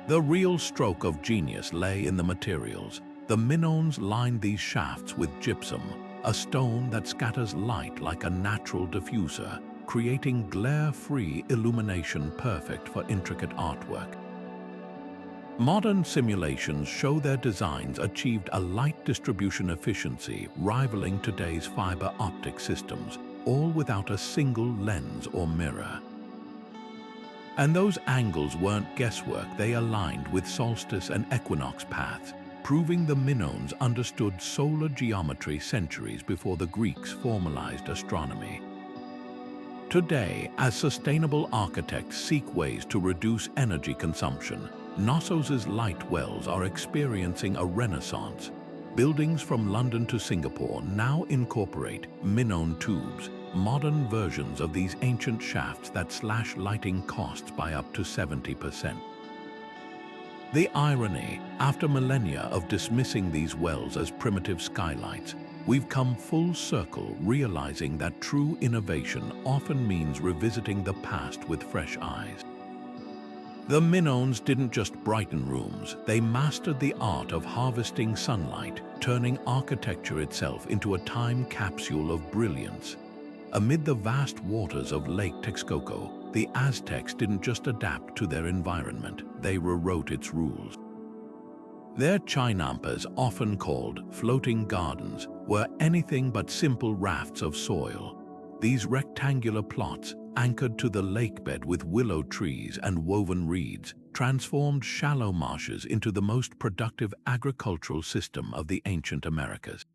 Speaker 1: The real stroke of genius lay in the materials. The Minoans lined these shafts with gypsum, a stone that scatters light like a natural diffuser, creating glare-free illumination perfect for intricate artwork. Modern simulations show their designs achieved a light distribution efficiency rivaling today's fiber optic systems, all without a single lens or mirror. And those angles weren't guesswork, they aligned with solstice and equinox paths, proving the Minoans understood solar geometry centuries before the Greeks formalized astronomy. Today, as sustainable architects seek ways to reduce energy consumption, Knossos' light wells are experiencing a renaissance. Buildings from London to Singapore now incorporate Minoan tubes, modern versions of these ancient shafts that slash lighting costs by up to 70%. The irony, after millennia of dismissing these wells as primitive skylights, we've come full circle realizing that true innovation often means revisiting the past with fresh eyes. The Minoans didn't just brighten rooms, they mastered the art of harvesting sunlight, turning architecture itself into a time capsule of brilliance. Amid the vast waters of Lake Texcoco, the Aztecs didn't just adapt to their environment, they rewrote its rules. Their chinampas, often called floating gardens, were anything but simple rafts of soil. These rectangular plots, anchored to the lakebed with willow trees and woven reeds, transformed shallow marshes into the most productive agricultural system of the ancient Americas.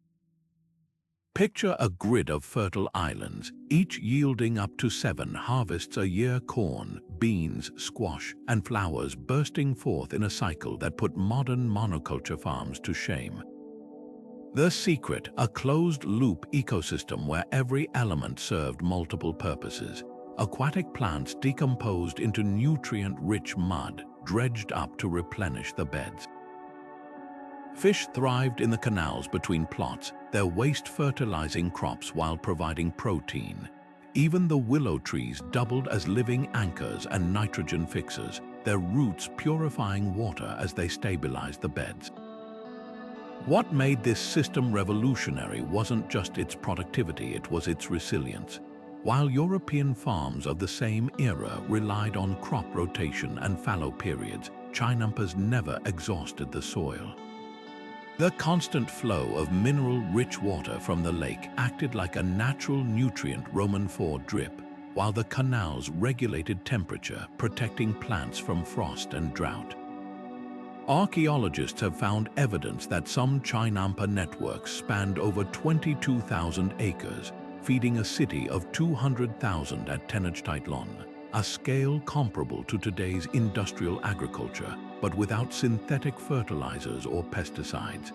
Speaker 1: Picture a grid of fertile islands, each yielding up to 7 harvests a year: corn, beans, squash, and flowers bursting forth in a cycle that put modern monoculture farms to shame. The secret, a closed-loop ecosystem where every element served multiple purposes. Aquatic plants decomposed into nutrient-rich mud, dredged up to replenish the beds. Fish thrived in the canals between plots, their waste fertilizing crops while providing protein. Even the willow trees doubled as living anchors and nitrogen fixers, their roots purifying water as they stabilized the beds. What made this system revolutionary wasn't just its productivity, it was its resilience. While European farms of the same era relied on crop rotation and fallow periods, chinampas never exhausted the soil. The constant flow of mineral-rich water from the lake acted like a natural nutrient Roman IV drip, while the canals regulated temperature, protecting plants from frost and drought. Archaeologists have found evidence that some chinampa networks spanned over 22,000 acres, feeding a city of 200,000 at Tenochtitlan, a scale comparable to today's industrial agriculture, but without synthetic fertilizers or pesticides.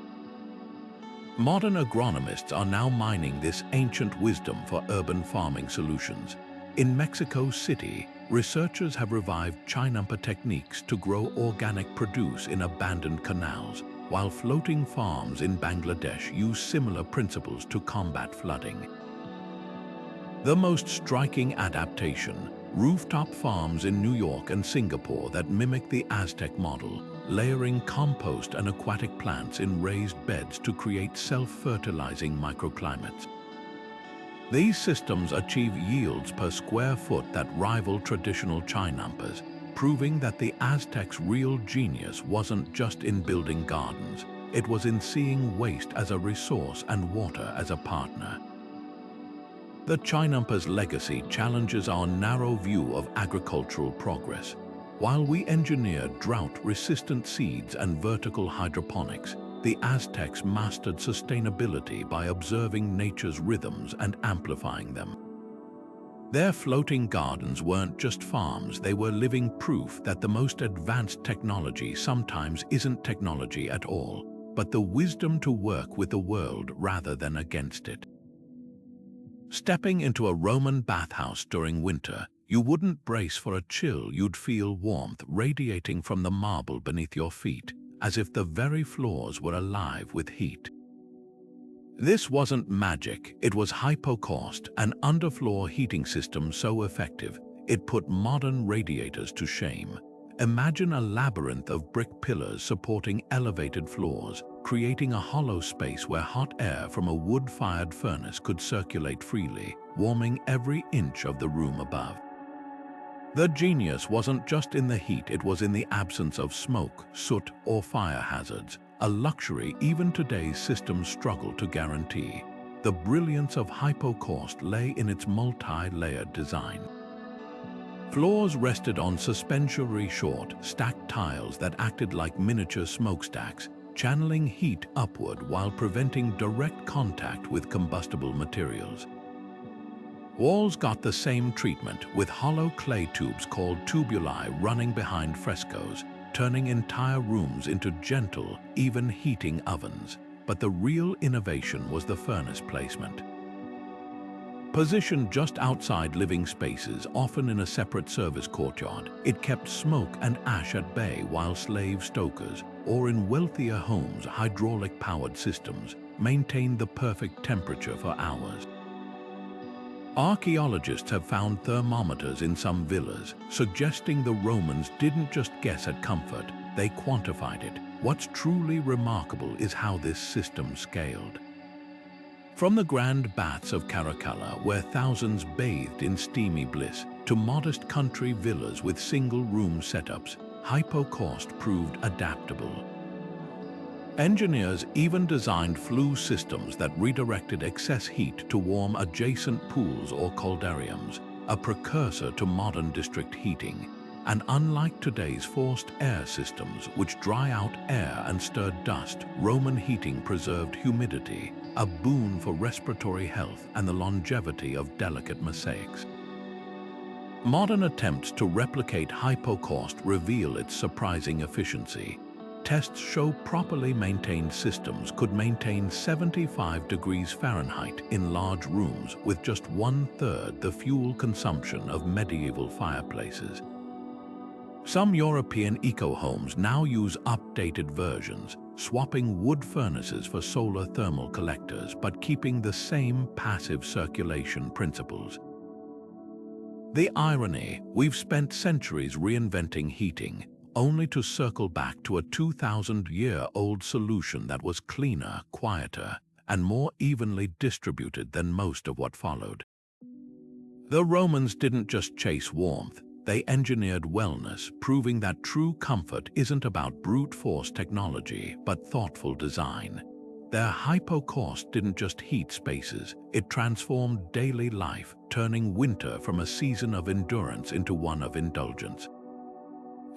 Speaker 1: Modern agronomists are now mining this ancient wisdom for urban farming solutions. In Mexico City, researchers have revived chinampa techniques to grow organic produce in abandoned canals, while floating farms in Bangladesh use similar principles to combat flooding. The most striking adaptation, rooftop farms in New York and Singapore that mimic the Aztec model, layering compost and aquatic plants in raised beds to create self-fertilizing microclimates. These systems achieve yields per square foot that rival traditional chinampas, proving that the Aztecs' real genius wasn't just in building gardens, it was in seeing waste as a resource and water as a partner. The Chinampa's legacy challenges our narrow view of agricultural progress. While we engineered drought-resistant seeds and vertical hydroponics, the Aztecs mastered sustainability by observing nature's rhythms and amplifying them. Their floating gardens weren't just farms, they were living proof that the most advanced technology sometimes isn't technology at all, but the wisdom to work with the world rather than against it. Stepping into a Roman bathhouse during winter, you wouldn't brace for a chill, you'd feel warmth radiating from the marble beneath your feet, as if the very floors were alive with heat. This wasn't magic, it was hypocaust, an underfloor heating system so effective, it put modern radiators to shame. Imagine a labyrinth of brick pillars supporting elevated floors, creating a hollow space where hot air from a wood-fired furnace could circulate freely, warming every inch of the room above. The genius wasn't just in the heat, it was in the absence of smoke, soot, or fire hazards, a luxury even today's systems struggle to guarantee. The brilliance of hypocaust lay in its multi-layered design. Floors rested on suspensory short, stacked tiles that acted like miniature smokestacks, channeling heat upward while preventing direct contact with combustible materials. Walls got the same treatment, with hollow clay tubes called tubuli running behind frescoes, turning entire rooms into gentle, even heating ovens. But the real innovation was the furnace placement. Positioned just outside living spaces, often in a separate service courtyard, it kept smoke and ash at bay while slave stokers, or in wealthier homes, hydraulic-powered systems, maintained the perfect temperature for hours. Archaeologists have found thermometers in some villas, suggesting the Romans didn't just guess at comfort, they quantified it. What's truly remarkable is how this system scaled. From the grand baths of Caracalla, where thousands bathed in steamy bliss, to modest country villas with single-room setups, hypocaust proved adaptable. Engineers even designed flue systems that redirected excess heat to warm adjacent pools or caldariums, a precursor to modern district heating. And unlike today's forced air systems, which dry out air and stir dust, Roman heating preserved humidity, a boon for respiratory health and the longevity of delicate mosaics. Modern attempts to replicate hypocaust reveal its surprising efficiency. Tests show properly maintained systems could maintain 75 degrees Fahrenheit in large rooms with just 1/3 the fuel consumption of medieval fireplaces. Some European eco-homes now use updated versions, swapping wood furnaces for solar thermal collectors but keeping the same passive circulation principles. The irony, we've spent centuries reinventing heating, only to circle back to a 2,000-year-old solution that was cleaner, quieter, and more evenly distributed than most of what followed. The Romans didn't just chase warmth, they engineered wellness, proving that true comfort isn't about brute force technology, but thoughtful design. Their hypocaust didn't just heat spaces, it transformed daily life, turning winter from a season of endurance into one of indulgence.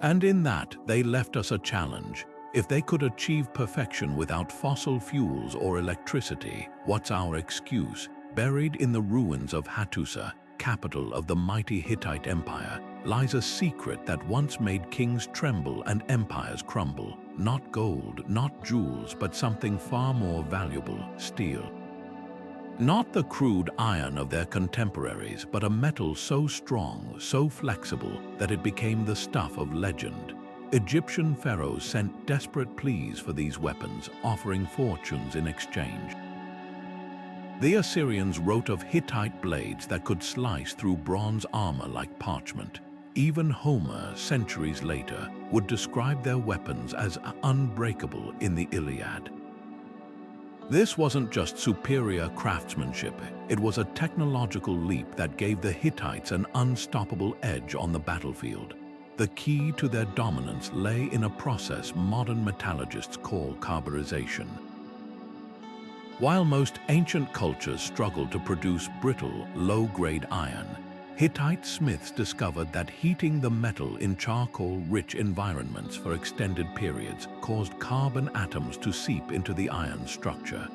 Speaker 1: And in that, they left us a challenge. If they could achieve perfection without fossil fuels or electricity, what's our excuse? Buried in the ruins of Hattusa, capital of the mighty Hittite Empire, lies a secret that once made kings tremble and empires crumble. Not gold, not jewels, but something far more valuable, steel. Not the crude iron of their contemporaries, but a metal so strong, so flexible, that it became the stuff of legend. Egyptian pharaohs sent desperate pleas for these weapons, offering fortunes in exchange. The Assyrians wrote of Hittite blades that could slice through bronze armor like parchment. Even Homer, centuries later, would describe their weapons as unbreakable in the Iliad. This wasn't just superior craftsmanship, it was a technological leap that gave the Hittites an unstoppable edge on the battlefield. The key to their dominance lay in a process modern metallurgists call carburization. While most ancient cultures struggled to produce brittle, low-grade iron, Hittite smiths discovered that heating the metal in charcoal-rich environments for extended periods caused carbon atoms to seep into the iron structure.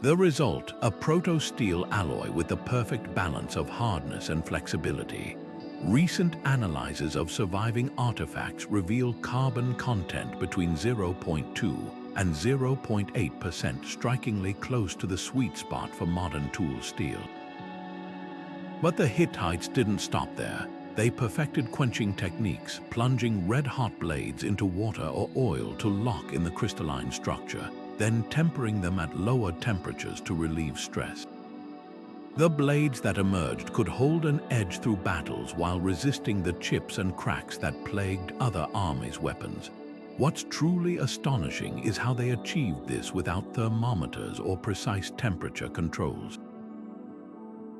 Speaker 1: The result, a proto-steel alloy with the perfect balance of hardness and flexibility. Recent analyses of surviving artifacts reveal carbon content between 0.2 and 0.8%, strikingly close to the sweet spot for modern tool steel. But the Hittites didn't stop there. They perfected quenching techniques, plunging red-hot blades into water or oil to lock in the crystalline structure, then tempering them at lower temperatures to relieve stress. The blades that emerged could hold an edge through battles while resisting the chips and cracks that plagued other armies' weapons. What's truly astonishing is how they achieved this without thermometers or precise temperature controls.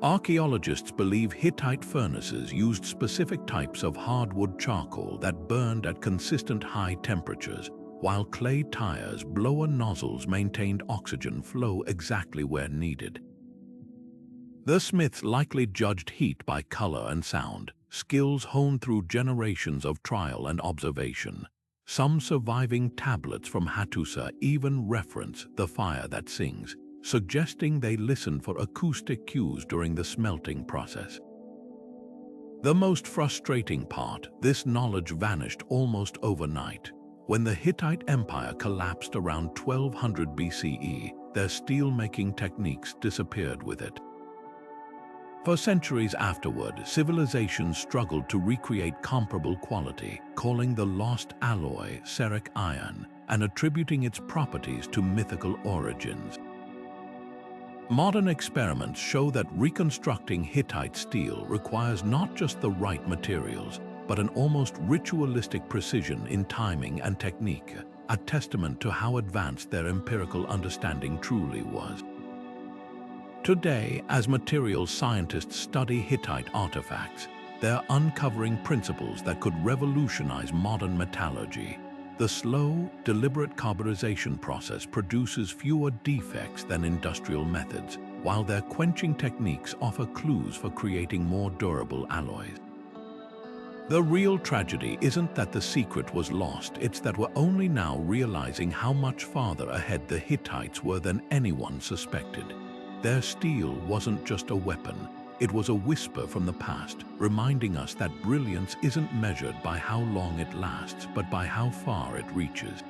Speaker 1: Archaeologists believe Hittite furnaces used specific types of hardwood charcoal that burned at consistent high temperatures, while clay tires' blower nozzles maintained oxygen flow exactly where needed. The smiths likely judged heat by color and sound, skills honed through generations of trial and observation. Some surviving tablets from Hattusa even reference the fire that sings, suggesting they listened for acoustic cues during the smelting process. The most frustrating part, this knowledge vanished almost overnight. When the Hittite Empire collapsed around 1200 BCE, their steel-making techniques disappeared with it. For centuries afterward, civilizations struggled to recreate comparable quality, calling the lost alloy cerric iron and attributing its properties to mythical origins. Modern experiments show that reconstructing Hittite steel requires not just the right materials, but an almost ritualistic precision in timing and technique, a testament to how advanced their empirical understanding truly was. Today, as materials scientists study Hittite artifacts, they're uncovering principles that could revolutionize modern metallurgy. The slow, deliberate carburization process produces fewer defects than industrial methods, while their quenching techniques offer clues for creating more durable alloys. The real tragedy isn't that the secret was lost, it's that we're only now realizing how much farther ahead the Hittites were than anyone suspected. Their steel wasn't just a weapon, it was a whisper from the past, reminding us that brilliance isn't measured by how long it lasts, but by how far it reaches.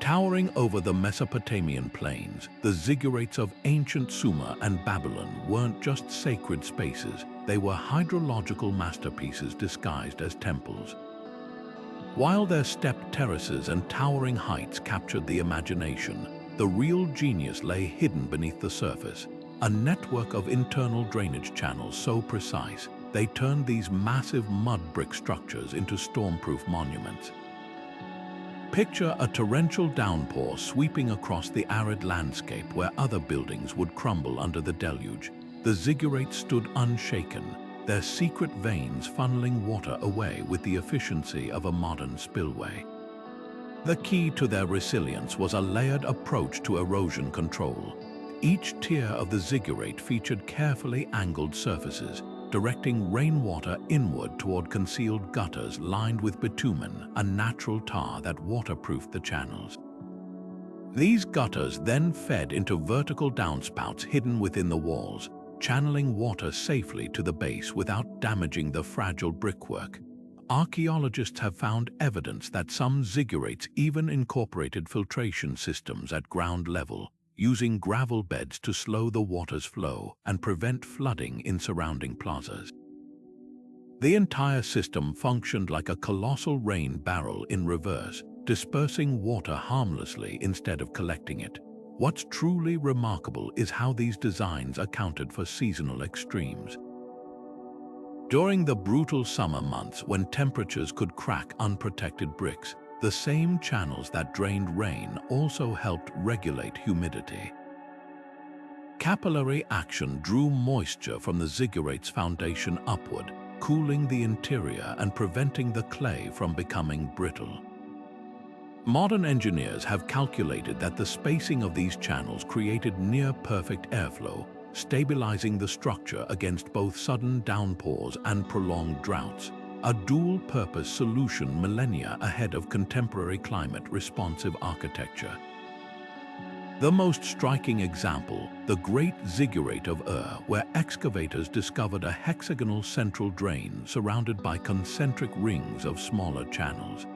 Speaker 1: Towering over the Mesopotamian plains, the ziggurats of ancient Sumer and Babylon weren't just sacred spaces, they were hydrological masterpieces disguised as temples. While their stepped terraces and towering heights captured the imagination, the real genius lay hidden beneath the surface, a network of internal drainage channels so precise, they turned these massive mud brick structures into storm-proof monuments. Picture a torrential downpour sweeping across the arid landscape where other buildings would crumble under the deluge. The ziggurats stood unshaken, their secret veins funneling water away with the efficiency of a modern spillway. The key to their resilience was a layered approach to erosion control. Each tier of the ziggurat featured carefully angled surfaces, directing rainwater inward toward concealed gutters lined with bitumen, a natural tar that waterproofed the channels. These gutters then fed into vertical downspouts hidden within the walls, channeling water safely to the base without damaging the fragile brickwork. Archaeologists have found evidence that some ziggurats even incorporated filtration systems at ground level, using gravel beds to slow the water's flow and prevent flooding in surrounding plazas. The entire system functioned like a colossal rain barrel in reverse, dispersing water harmlessly instead of collecting it. What's truly remarkable is how these designs accounted for seasonal extremes. During the brutal summer months when temperatures could crack unprotected bricks, the same channels that drained rain also helped regulate humidity. Capillary action drew moisture from the ziggurat's foundation upward, cooling the interior and preventing the clay from becoming brittle. Modern engineers have calculated that the spacing of these channels created near-perfect airflow, stabilizing the structure against both sudden downpours and prolonged droughts, a dual-purpose solution millennia ahead of contemporary climate-responsive architecture. The most striking example, the Great Ziggurat of Ur, where excavators discovered a hexagonal central drain surrounded by concentric rings of smaller channels.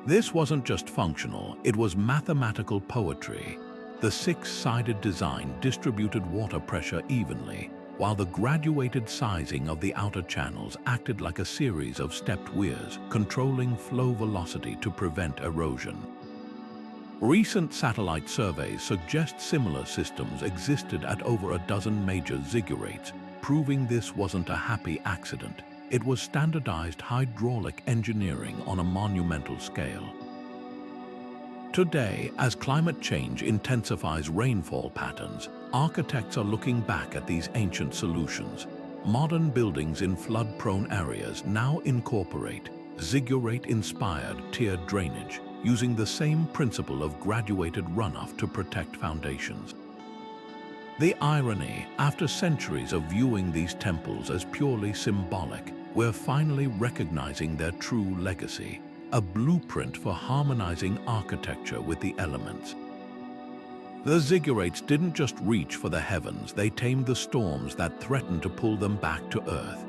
Speaker 1: This wasn't just functional, it was mathematical poetry. The six-sided design distributed water pressure evenly, while the graduated sizing of the outer channels acted like a series of stepped weirs, controlling flow velocity to prevent erosion. Recent satellite surveys suggest similar systems existed at over a dozen major ziggurats, proving this wasn't a happy accident. It was standardized hydraulic engineering on a monumental scale. Today, as climate change intensifies rainfall patterns, architects are looking back at these ancient solutions. Modern buildings in flood-prone areas now incorporate ziggurat-inspired tiered drainage, using the same principle of graduated runoff to protect foundations. The irony, after centuries of viewing these temples as purely symbolic, we're finally recognizing their true legacy, a blueprint for harmonizing architecture with the elements. The ziggurats didn't just reach for the heavens, they tamed the storms that threatened to pull them back to earth.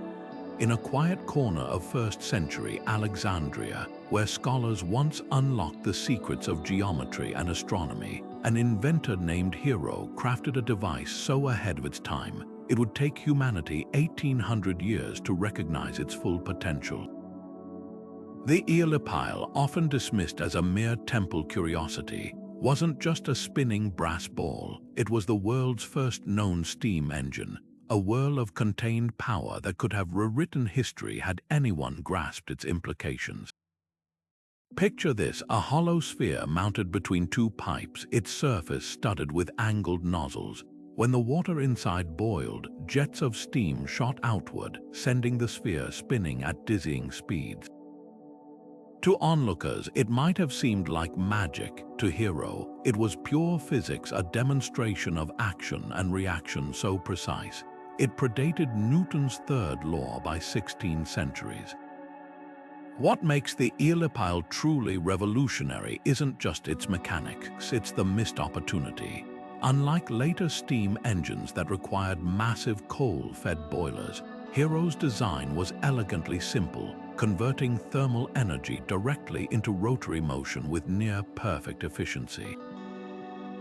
Speaker 1: In a quiet corner of 1st century Alexandria, where scholars once unlocked the secrets of geometry and astronomy, an inventor named Hero crafted a device so ahead of its time, it would take humanity 1,800 years to recognize its full potential. The Aeolipile, often dismissed as a mere temple curiosity, wasn't just a spinning brass ball, it was the world's first known steam engine, a whirl of contained power that could have rewritten history had anyone grasped its implications. Picture this, a hollow sphere mounted between two pipes, its surface studded with angled nozzles. When the water inside boiled, jets of steam shot outward, sending the sphere spinning at dizzying speeds. To onlookers, it might have seemed like magic. To Hero, it was pure physics, a demonstration of action and reaction so precise. It predated Newton's third law by 16 centuries. What makes the Aeolipile truly revolutionary isn't just its mechanics, it's the missed opportunity. Unlike later steam engines that required massive coal-fed boilers, Hero's design was elegantly simple, converting thermal energy directly into rotary motion with near-perfect efficiency.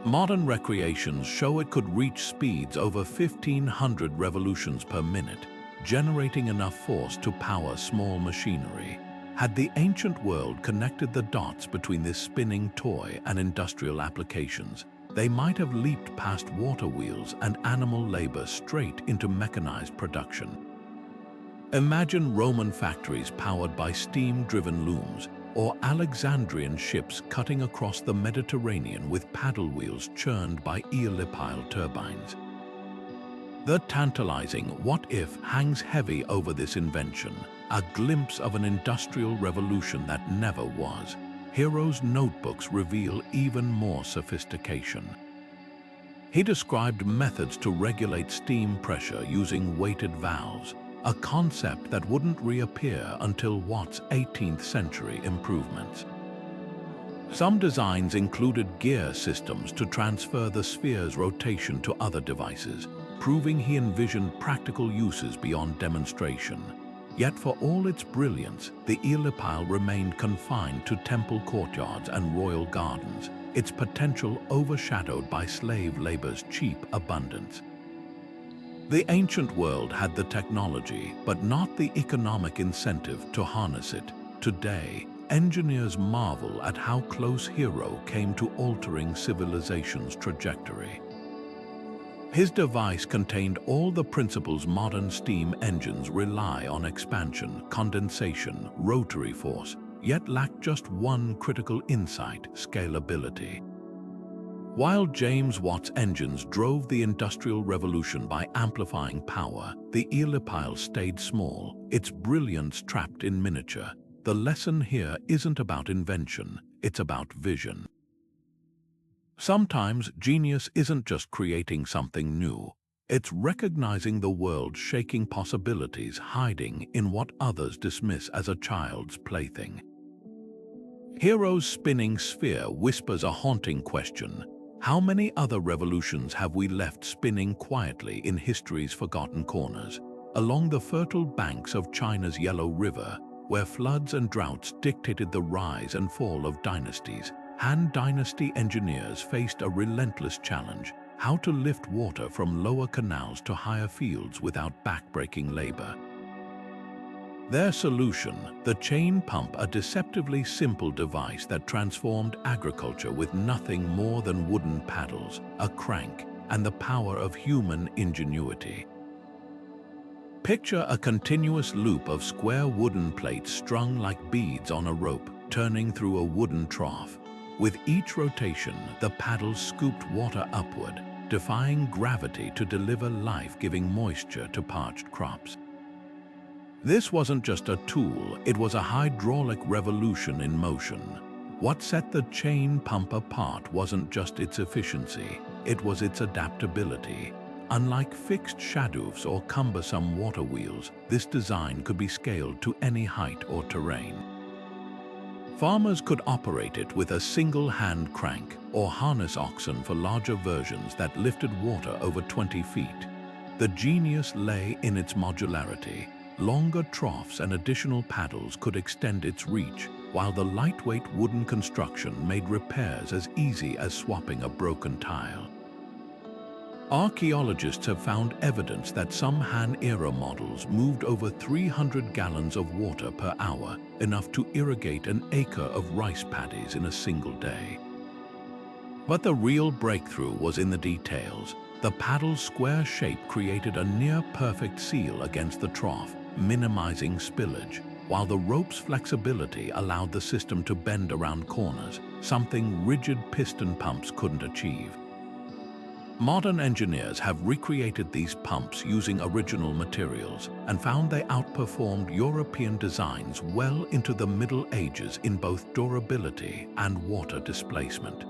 Speaker 1: Modern recreations show it could reach speeds over 1,500 revolutions per minute, generating enough force to power small machinery. Had the ancient world connected the dots between this spinning toy and industrial applications, they might have leaped past water wheels and animal labor straight into mechanized production. Imagine Roman factories powered by steam-driven looms, or Alexandrian ships cutting across the Mediterranean with paddle wheels churned by Aeolipile turbines. The tantalizing what-if hangs heavy over this invention, a glimpse of an industrial revolution that never was. Hero's notebooks reveal even more sophistication. He described methods to regulate steam pressure using weighted valves, a concept that wouldn't reappear until Watt's 18th century improvements. Some designs included gear systems to transfer the sphere's rotation to other devices, proving he envisioned practical uses beyond demonstration. Yet for all its brilliance, the Aeolipile remained confined to temple courtyards and royal gardens, its potential overshadowed by slave labor's cheap abundance. The ancient world had the technology, but not the economic incentive to harness it. Today, engineers marvel at how close Hero came to altering civilization's trajectory. His device contained all the principles modern steam engines rely on: expansion, condensation, rotary force, yet lacked just one critical insight: scalability. While James Watt's engines drove the Industrial Revolution by amplifying power, the Eolipile stayed small, its brilliance trapped in miniature. The lesson here isn't about invention, it's about vision. Sometimes genius isn't just creating something new, it's recognizing the world's shaking possibilities hiding in what others dismiss as a child's plaything. Hero's spinning sphere whispers a haunting question. How many other revolutions have we left spinning quietly in history's forgotten corners? Along the fertile banks of China's Yellow River, where floods and droughts dictated the rise and fall of dynasties, Han Dynasty engineers faced a relentless challenge: how to lift water from lower canals to higher fields without backbreaking labor. Their solution, the chain pump, a deceptively simple device that transformed agriculture with nothing more than wooden paddles, a crank, and the power of human ingenuity. Picture a continuous loop of square wooden plates strung like beads on a rope, turning through a wooden trough. With each rotation, the paddles scooped water upward, defying gravity to deliver life-giving moisture to parched crops. This wasn't just a tool, it was a hydraulic revolution in motion. What set the chain pump apart wasn't just its efficiency, it was its adaptability. Unlike fixed shadoofs or cumbersome water wheels, this design could be scaled to any height or terrain. Farmers could operate it with a single hand crank or harness oxen for larger versions that lifted water over 20 feet. The genius lay in its modularity. Longer troughs and additional paddles could extend its reach, while the lightweight wooden construction made repairs as easy as swapping a broken tile. Archaeologists have found evidence that some Han-era models moved over 300 gallons of water per hour, enough to irrigate an acre of rice paddies in a single day. But the real breakthrough was in the details. The paddle's square shape created a near-perfect seal against the trough, minimizing spillage, while the rope's flexibility allowed the system to bend around corners, something rigid piston pumps couldn't achieve. Modern engineers have recreated these pumps using original materials and found they outperformed European designs well into the Middle Ages in both durability and water displacement.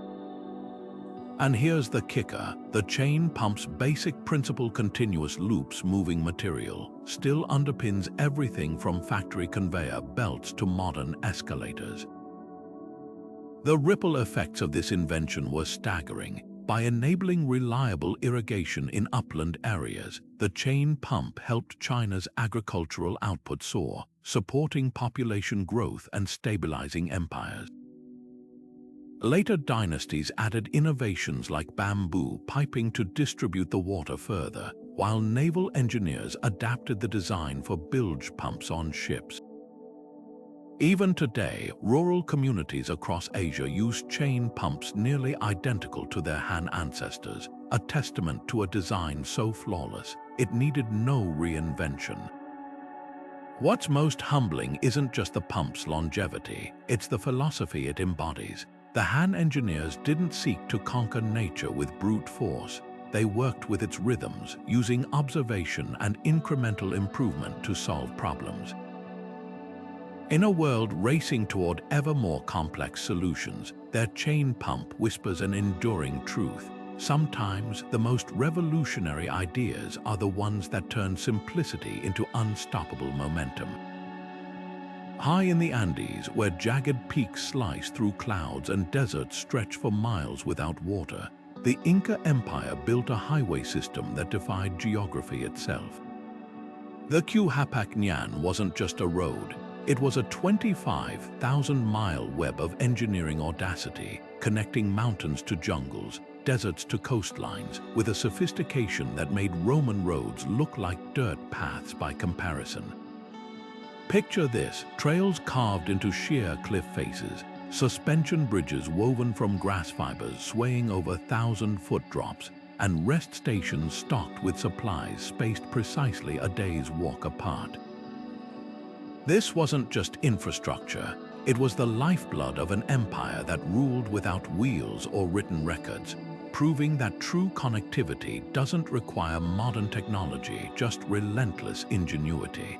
Speaker 1: And here's the kicker: the chain pump's basic principle, continuous loops moving material, still underpins everything from factory conveyor belts to modern escalators. The ripple effects of this invention were staggering. By enabling reliable irrigation in upland areas, the chain pump helped China's agricultural output soar, supporting population growth and stabilizing empires. Later dynasties added innovations like bamboo piping to distribute the water further, while naval engineers adapted the design for bilge pumps on ships. Even today, rural communities across Asia use chain pumps nearly identical to their Han ancestors, a testament to a design so flawless, it needed no reinvention. What's most humbling isn't just the pump's longevity, it's the philosophy it embodies. The Han engineers didn't seek to conquer nature with brute force. They worked with its rhythms, using observation and incremental improvement to solve problems. In a world racing toward ever more complex solutions, their chain pump whispers an enduring truth. Sometimes the most revolutionary ideas are the ones that turn simplicity into unstoppable momentum. High in the Andes, where jagged peaks slice through clouds and deserts stretch for miles without water, the Inca Empire built a highway system that defied geography itself. The Quihapac wasn't just a road. It was a 25,000-mile web of engineering audacity, connecting mountains to jungles, deserts to coastlines, with a sophistication that made Roman roads look like dirt paths by comparison. Picture this: trails carved into sheer cliff faces, suspension bridges woven from grass fibers swaying over 1,000-foot drops, and rest stations stocked with supplies spaced precisely a day's walk apart. This wasn't just infrastructure, it was the lifeblood of an empire that ruled without wheels or written records. proving that true connectivity doesn't require modern technology, just relentless ingenuity.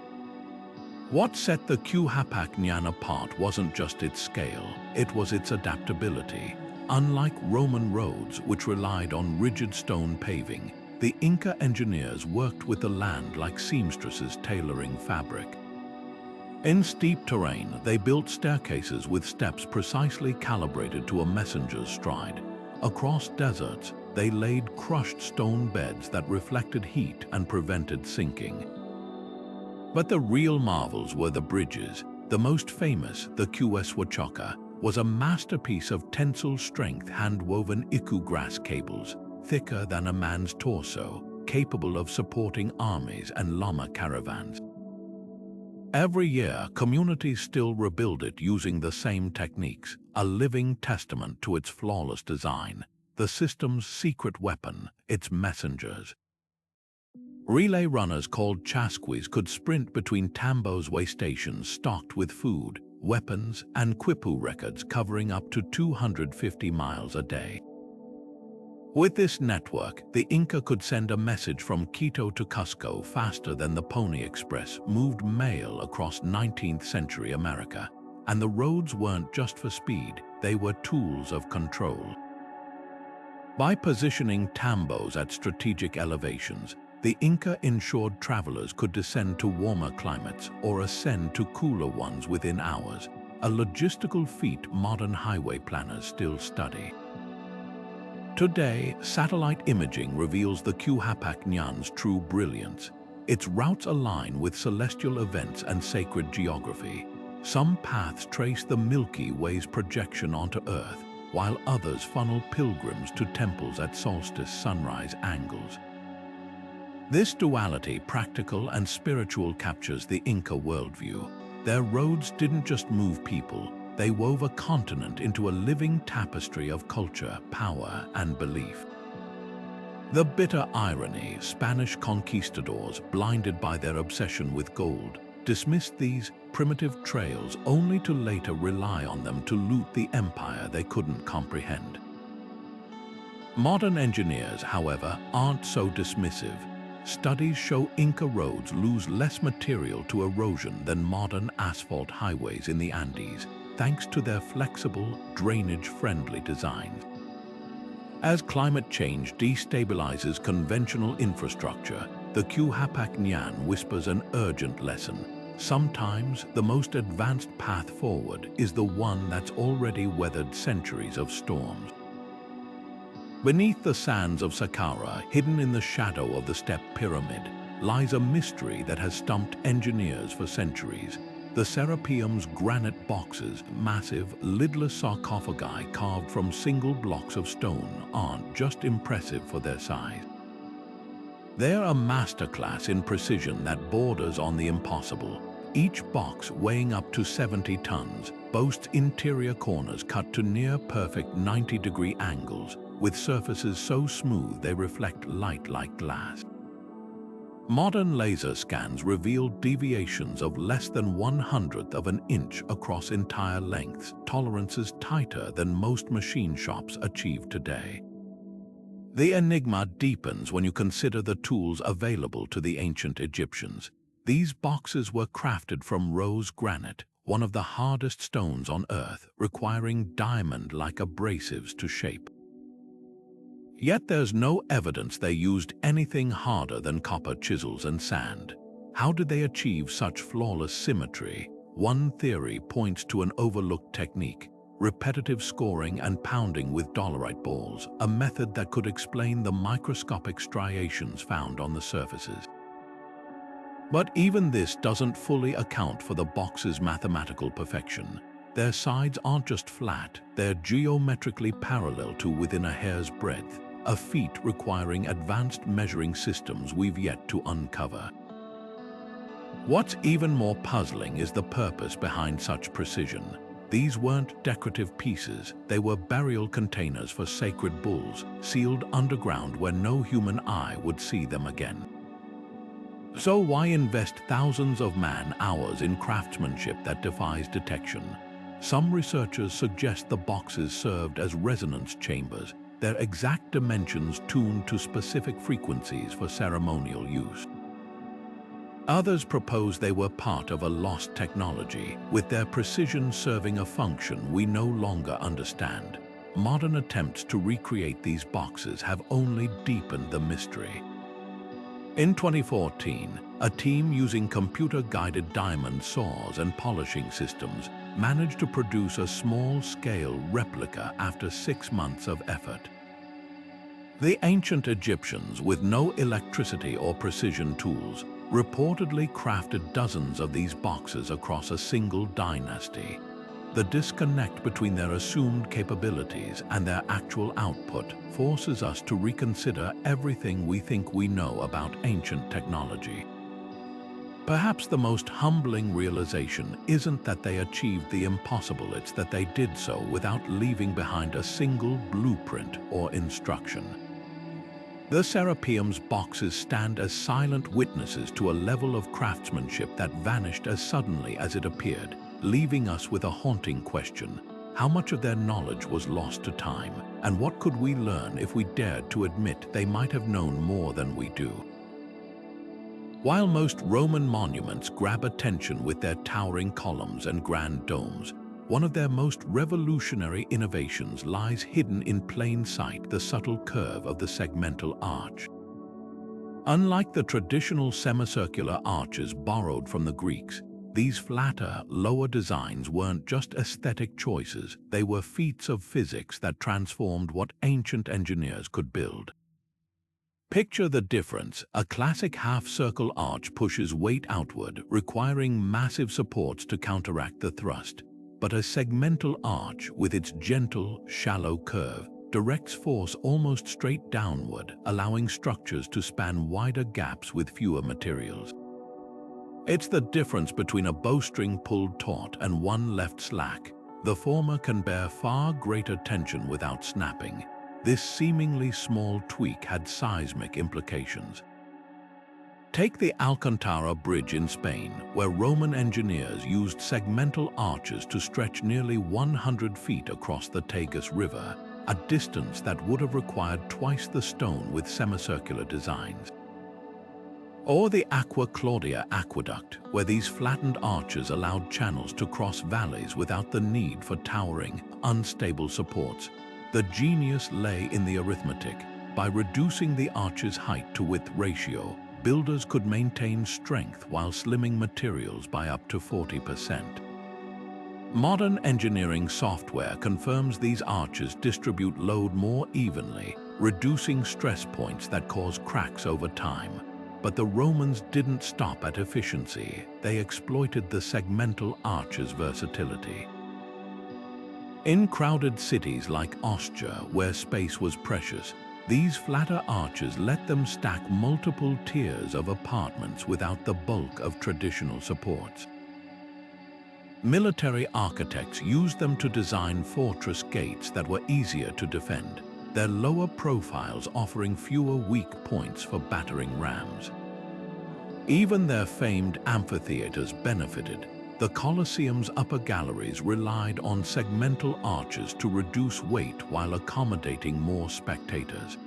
Speaker 1: What set the Q-Hapag-Nyan apart wasn't just its scale, it was its adaptability. Unlike Roman roads, which relied on rigid stone paving, the Inca engineers worked with the land like seamstresses tailoring fabric. In steep terrain, they built staircases with steps precisely calibrated to a messenger's stride. Across deserts, they laid crushed stone beds that reflected heat and prevented sinking. But the real marvels were the bridges. The most famous, the Huachoca, was a masterpiece of tensile strength hand-woven iku grass cables, thicker than a man's torso, capable of supporting armies and llama caravans. Every year, communities still rebuild it using the same techniques, a living testament to its flawless design, the system's secret weapon, its messengers. Relay runners called chasquis could sprint between Tambo's way stations stocked with food, weapons, and quipu records covering up to 250 miles a day. With this network, the Inca could send a message from Quito to Cusco faster than the Pony Express moved mail across 19th century America. And the roads weren't just for speed, they were tools of control. By positioning tambos at strategic elevations, the Inca ensured travelers could descend to warmer climates or ascend to cooler ones within hours, a logistical feat modern highway planners still study. Today, satellite imaging reveals the Q-Hapag-Nyan's true brilliance. Its routes align with celestial events and sacred geography. Some paths trace the Milky Way's projection onto Earth, while others funnel pilgrims to temples at solstice sunrise angles. This duality, practical and spiritual, captures the Inca worldview. Their roads didn't just move people, they wove a continent into a living tapestry of culture, power, and belief. The bitter irony, Spanish conquistadors, blinded by their obsession with gold, dismissed these primitive trails only to later rely on them to loot the empire they couldn't comprehend. Modern engineers, however, aren't so dismissive. Studies show Inca roads lose less material to erosion than modern asphalt highways in the Andes, thanks to their flexible, drainage-friendly designs. As climate change destabilizes conventional infrastructure, the Q-Hapag-Nyan whispers an urgent lesson. Sometimes the most advanced path forward is the one that's already weathered centuries of storms. Beneath the sands of Saqqara, hidden in the shadow of the Step Pyramid, lies a mystery that has stumped engineers for centuries. The Serapeum's granite boxes, massive, lidless sarcophagi carved from single blocks of stone, aren't just impressive for their size. They're a masterclass in precision that borders on the impossible. Each box, weighing up to 70 tons, boasts interior corners cut to near-perfect 90-degree angles, with surfaces so smooth they reflect light like glass. Modern laser scans reveal deviations of less than 1/100th of an inch across entire lengths, tolerances tighter than most machine shops achieve today. The enigma deepens when you consider the tools available to the ancient Egyptians. These boxes were crafted from rose granite, one of the hardest stones on Earth, requiring diamond-like abrasives to shape. Yet there's no evidence they used anything harder than copper chisels and sand. How did they achieve such flawless symmetry? One theory points to an overlooked technique: repetitive scoring and pounding with dolerite balls, a method that could explain the microscopic striations found on the surfaces. But even this doesn't fully account for the box's mathematical perfection. Their sides aren't just flat, they're geometrically parallel to within a hair's breadth, a feat requiring advanced measuring systems we've yet to uncover. What's even more puzzling is the purpose behind such precision. These weren't decorative pieces, they were burial containers for sacred bulls, sealed underground where no human eye would see them again. So why invest thousands of man-hours in craftsmanship that defies detection? Some researchers suggest the boxes served as resonance chambers, their exact dimensions tuned to specific frequencies for ceremonial use. Others propose they were part of a lost technology, with their precision serving a function we no longer understand. Modern attempts to recreate these boxes have only deepened the mystery. In 2014, a team using computer-guided diamond saws and polishing systems managed to produce a small-scale replica after 6 months of effort. The ancient Egyptians, with no electricity or precision tools, reportedly crafted dozens of these boxes across a single dynasty. The disconnect between their assumed capabilities and their actual output forces us to reconsider everything we think we know about ancient technology. Perhaps the most humbling realization isn't that they achieved the impossible, it's that they did so without leaving behind a single blueprint or instruction. The Serapeum's boxes stand as silent witnesses to a level of craftsmanship that vanished as suddenly as it appeared, leaving us with a haunting question. How much of their knowledge was lost to time, and what could we learn if we dared to admit they might have known more than we do? While most Roman monuments grab attention with their towering columns and grand domes, one of their most revolutionary innovations lies hidden in plain sight: the subtle curve of the segmental arch. Unlike the traditional semicircular arches borrowed from the Greeks, these flatter, lower designs weren't just aesthetic choices, they were feats of physics that transformed what ancient engineers could build. Picture the difference. A classic half-circle arch pushes weight outward, requiring massive supports to counteract the thrust. But a segmental arch, with its gentle, shallow curve, directs force almost straight downward, allowing structures to span wider gaps with fewer materials. It's the difference between a bowstring pulled taut and one left slack. The former can bear far greater tension without snapping. This seemingly small tweak had seismic implications. Take the Alcantara Bridge in Spain, where Roman engineers used segmental arches to stretch nearly 100 feet across the Tagus River, a distance that would have required twice the stone with semicircular designs. Or the Aqua Claudia Aqueduct, where these flattened arches allowed channels to cross valleys without the need for towering, unstable supports. The genius lay in the arithmetic. By reducing the arch's height to width ratio, builders could maintain strength while slimming materials by up to 40%. Modern engineering software confirms these arches distribute load more evenly, reducing stress points that cause cracks over time. But the Romans didn't stop at efficiency. They exploited the segmental arch's versatility. In crowded cities like Ostia, where space was precious, these flatter arches let them stack multiple tiers of apartments without the bulk of traditional supports. Military architects used them to design fortress gates that were easier to defend, their lower profiles offering fewer weak points for battering rams. Even their famed amphitheaters benefited. The Colosseum's upper galleries relied on segmental arches to reduce weight while accommodating more spectators.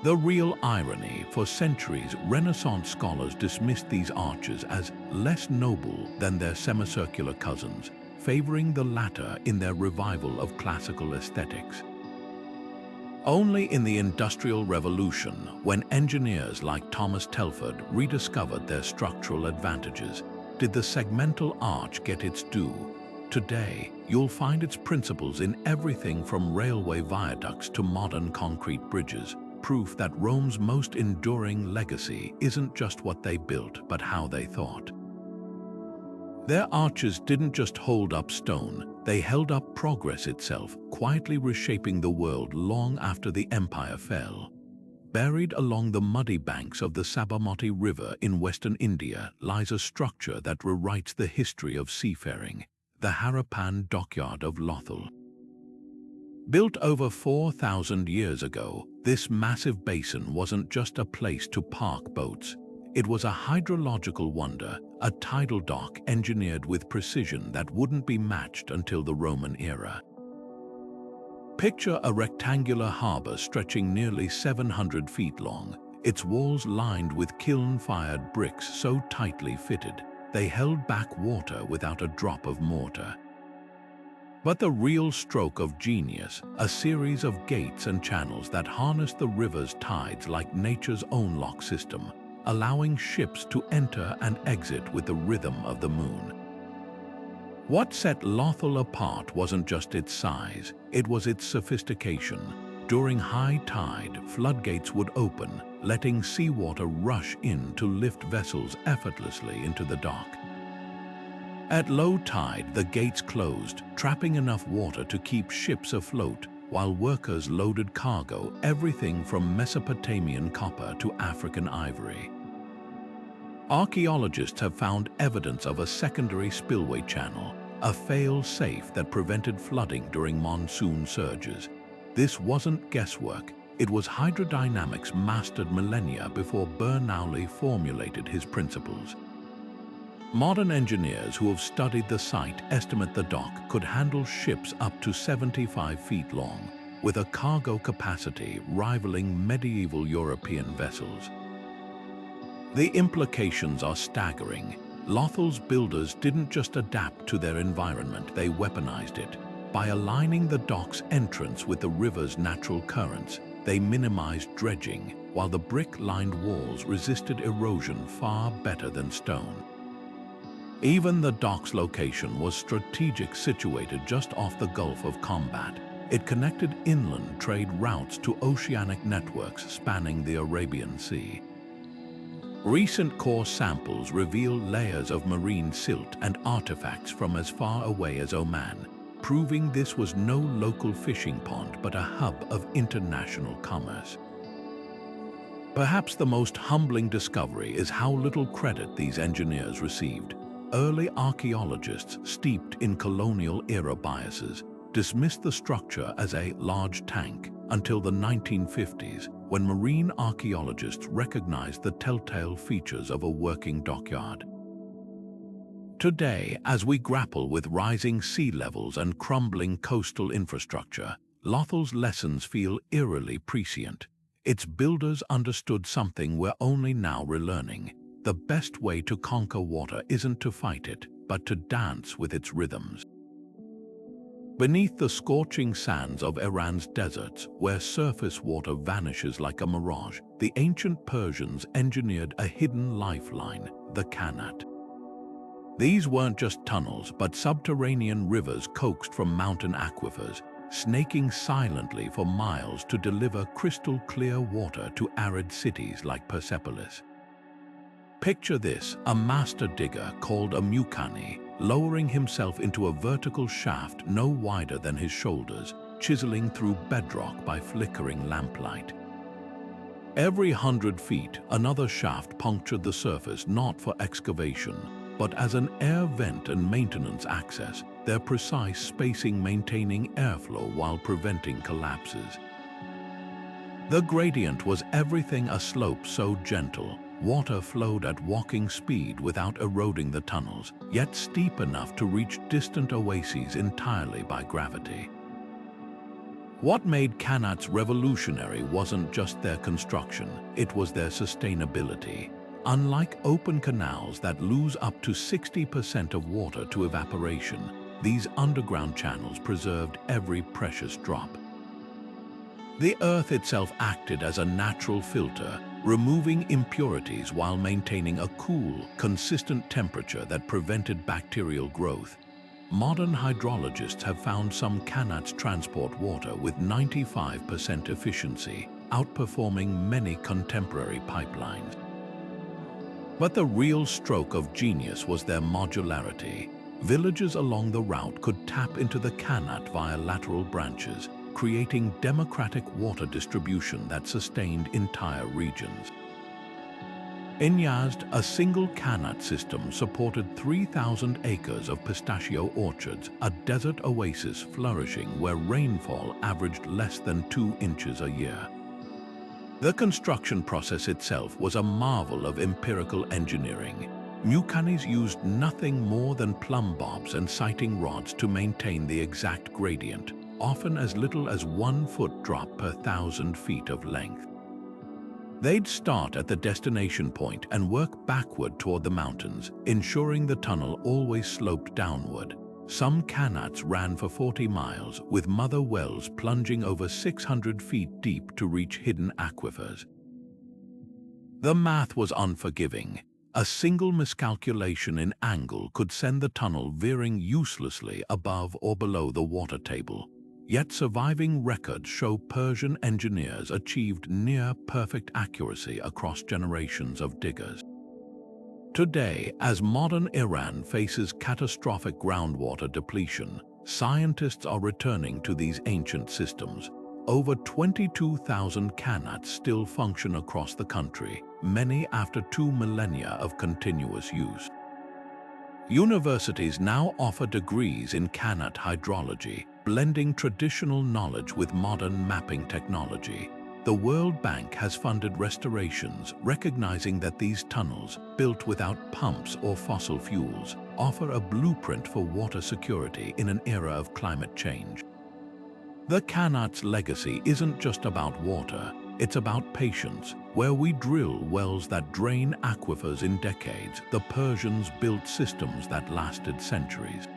Speaker 1: The real irony: for centuries, Renaissance scholars dismissed these arches as less noble than their semicircular cousins, favoring the latter in their revival of classical aesthetics. Only in the Industrial Revolution, when engineers like Thomas Telford rediscovered their structural advantages, did the segmental arch get its due. Today, you'll find its principles in everything from railway viaducts to modern concrete bridges, proof that Rome's most enduring legacy isn't just what they built, but how they thought. Their arches didn't just hold up stone, they held up progress itself, quietly reshaping the world long after the empire fell. Buried along the muddy banks of the Sabarmati River in western India lies a structure that rewrites the history of seafaring, the Harappan dockyard of Lothal. Built over 4,000 years ago, this massive basin wasn't just a place to park boats. It was a hydrological wonder, a tidal dock engineered with precision that wouldn't be matched until the Roman era. Picture a rectangular harbor stretching nearly 700 feet long, its walls lined with kiln-fired bricks so tightly fitted, they held back water without a drop of mortar. But the real stroke of genius, a series of gates and channels that harnessed the river's tides like nature's own lock system, allowing ships to enter and exit with the rhythm of the moon. What set Lothal apart wasn't just its size, it was its sophistication. During high tide, floodgates would open, letting seawater rush in to lift vessels effortlessly into the dock. At low tide, the gates closed, trapping enough water to keep ships afloat, while workers loaded cargo, everything from Mesopotamian copper to African ivory. Archaeologists have found evidence of a secondary spillway channel, a fail-safe that prevented flooding during monsoon surges. This wasn't guesswork, it was hydrodynamics mastered millennia before Bernoulli formulated his principles. Modern engineers who have studied the site estimate the dock could handle ships up to 75 feet long, with a cargo capacity rivaling medieval European vessels. The implications are staggering. Lothal's builders didn't just adapt to their environment, they weaponized it. By aligning the dock's entrance with the river's natural currents, they minimized dredging, while the brick-lined walls resisted erosion far better than stone. Even the dock's location was strategic, situated just off the Gulf of Combat. It connected inland trade routes to oceanic networks spanning the Arabian Sea. Recent core samples reveal layers of marine silt and artifacts from as far away as Oman, proving this was no local fishing pond but a hub of international commerce. Perhaps the most humbling discovery is how little credit these engineers received. Early archaeologists, steeped in colonial-era biases, dismissed the structure as a large tank until the 1950s, when marine archaeologists recognized the telltale features of a working dockyard. Today, as we grapple with rising sea levels and crumbling coastal infrastructure, Lothal's lessons feel eerily prescient. Its builders understood something we're only now relearning. The best way to conquer water isn't to fight it, but to dance with its rhythms. Beneath the scorching sands of Iran's deserts, where surface water vanishes like a mirage, the ancient Persians engineered a hidden lifeline, the Qanat. These weren't just tunnels, but subterranean rivers coaxed from mountain aquifers, snaking silently for miles to deliver crystal-clear water to arid cities like Persepolis. Picture this, a master digger called a mukani, lowering himself into a vertical shaft no wider than his shoulders, chiseling through bedrock by flickering lamplight. Every 100 feet, another shaft punctured the surface, not for excavation, but as an air vent and maintenance access, their precise spacing maintaining airflow while preventing collapses. The gradient was everything, a slope so gentle, water flowed at walking speed without eroding the tunnels, yet steep enough to reach distant oases entirely by gravity. What made Qanats revolutionary wasn't just their construction, it was their sustainability. Unlike open canals that lose up to 60% of water to evaporation, these underground channels preserved every precious drop. The earth itself acted as a natural filter, removing impurities while maintaining a cool, consistent temperature that prevented bacterial growth. Modern hydrologists have found some Qanats transport water with 95% efficiency, outperforming many contemporary pipelines. But the real stroke of genius was their modularity. Villages along the route could tap into the Qanat via lateral branches, creating democratic water distribution that sustained entire regions. In Yazd, a single Qanat system supported 3,000 acres of pistachio orchards, a desert oasis flourishing where rainfall averaged less than 2 inches a year. The construction process itself was a marvel of empirical engineering. Mukanis used nothing more than plumb bobs and sighting rods to maintain the exact gradient, often as little as 1 foot drop per 1,000 feet of length. They'd start at the destination point and work backward toward the mountains, ensuring the tunnel always sloped downward. Some qanats ran for 40 miles, with mother wells plunging over 600 feet deep to reach hidden aquifers. The math was unforgiving. A single miscalculation in angle could send the tunnel veering uselessly above or below the water table. Yet surviving records show Persian engineers achieved near-perfect accuracy across generations of diggers. Today, as modern Iran faces catastrophic groundwater depletion, scientists are returning to these ancient systems. Over 22,000 qanats still function across the country, many after 2 millennia of continuous use. Universities now offer degrees in qanat hydrology, blending traditional knowledge with modern mapping technology. The World Bank has funded restorations, recognizing that these tunnels, built without pumps or fossil fuels, offer a blueprint for water security in an era of climate change. The qanat's legacy isn't just about water, it's about patience. Where we drill wells that drain aquifers in decades, the Persians built systems that lasted centuries.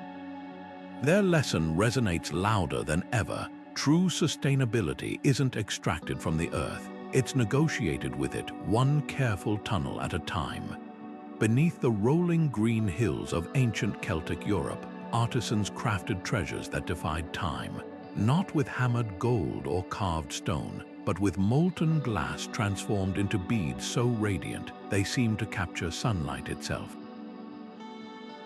Speaker 1: Their lesson resonates louder than ever. True sustainability isn't extracted from the earth, it's negotiated with it, one careful tunnel at a time. Beneath the rolling green hills of ancient Celtic Europe, artisans crafted treasures that defied time, not with hammered gold or carved stone, but with molten glass transformed into beads so radiant they seemed to capture sunlight itself.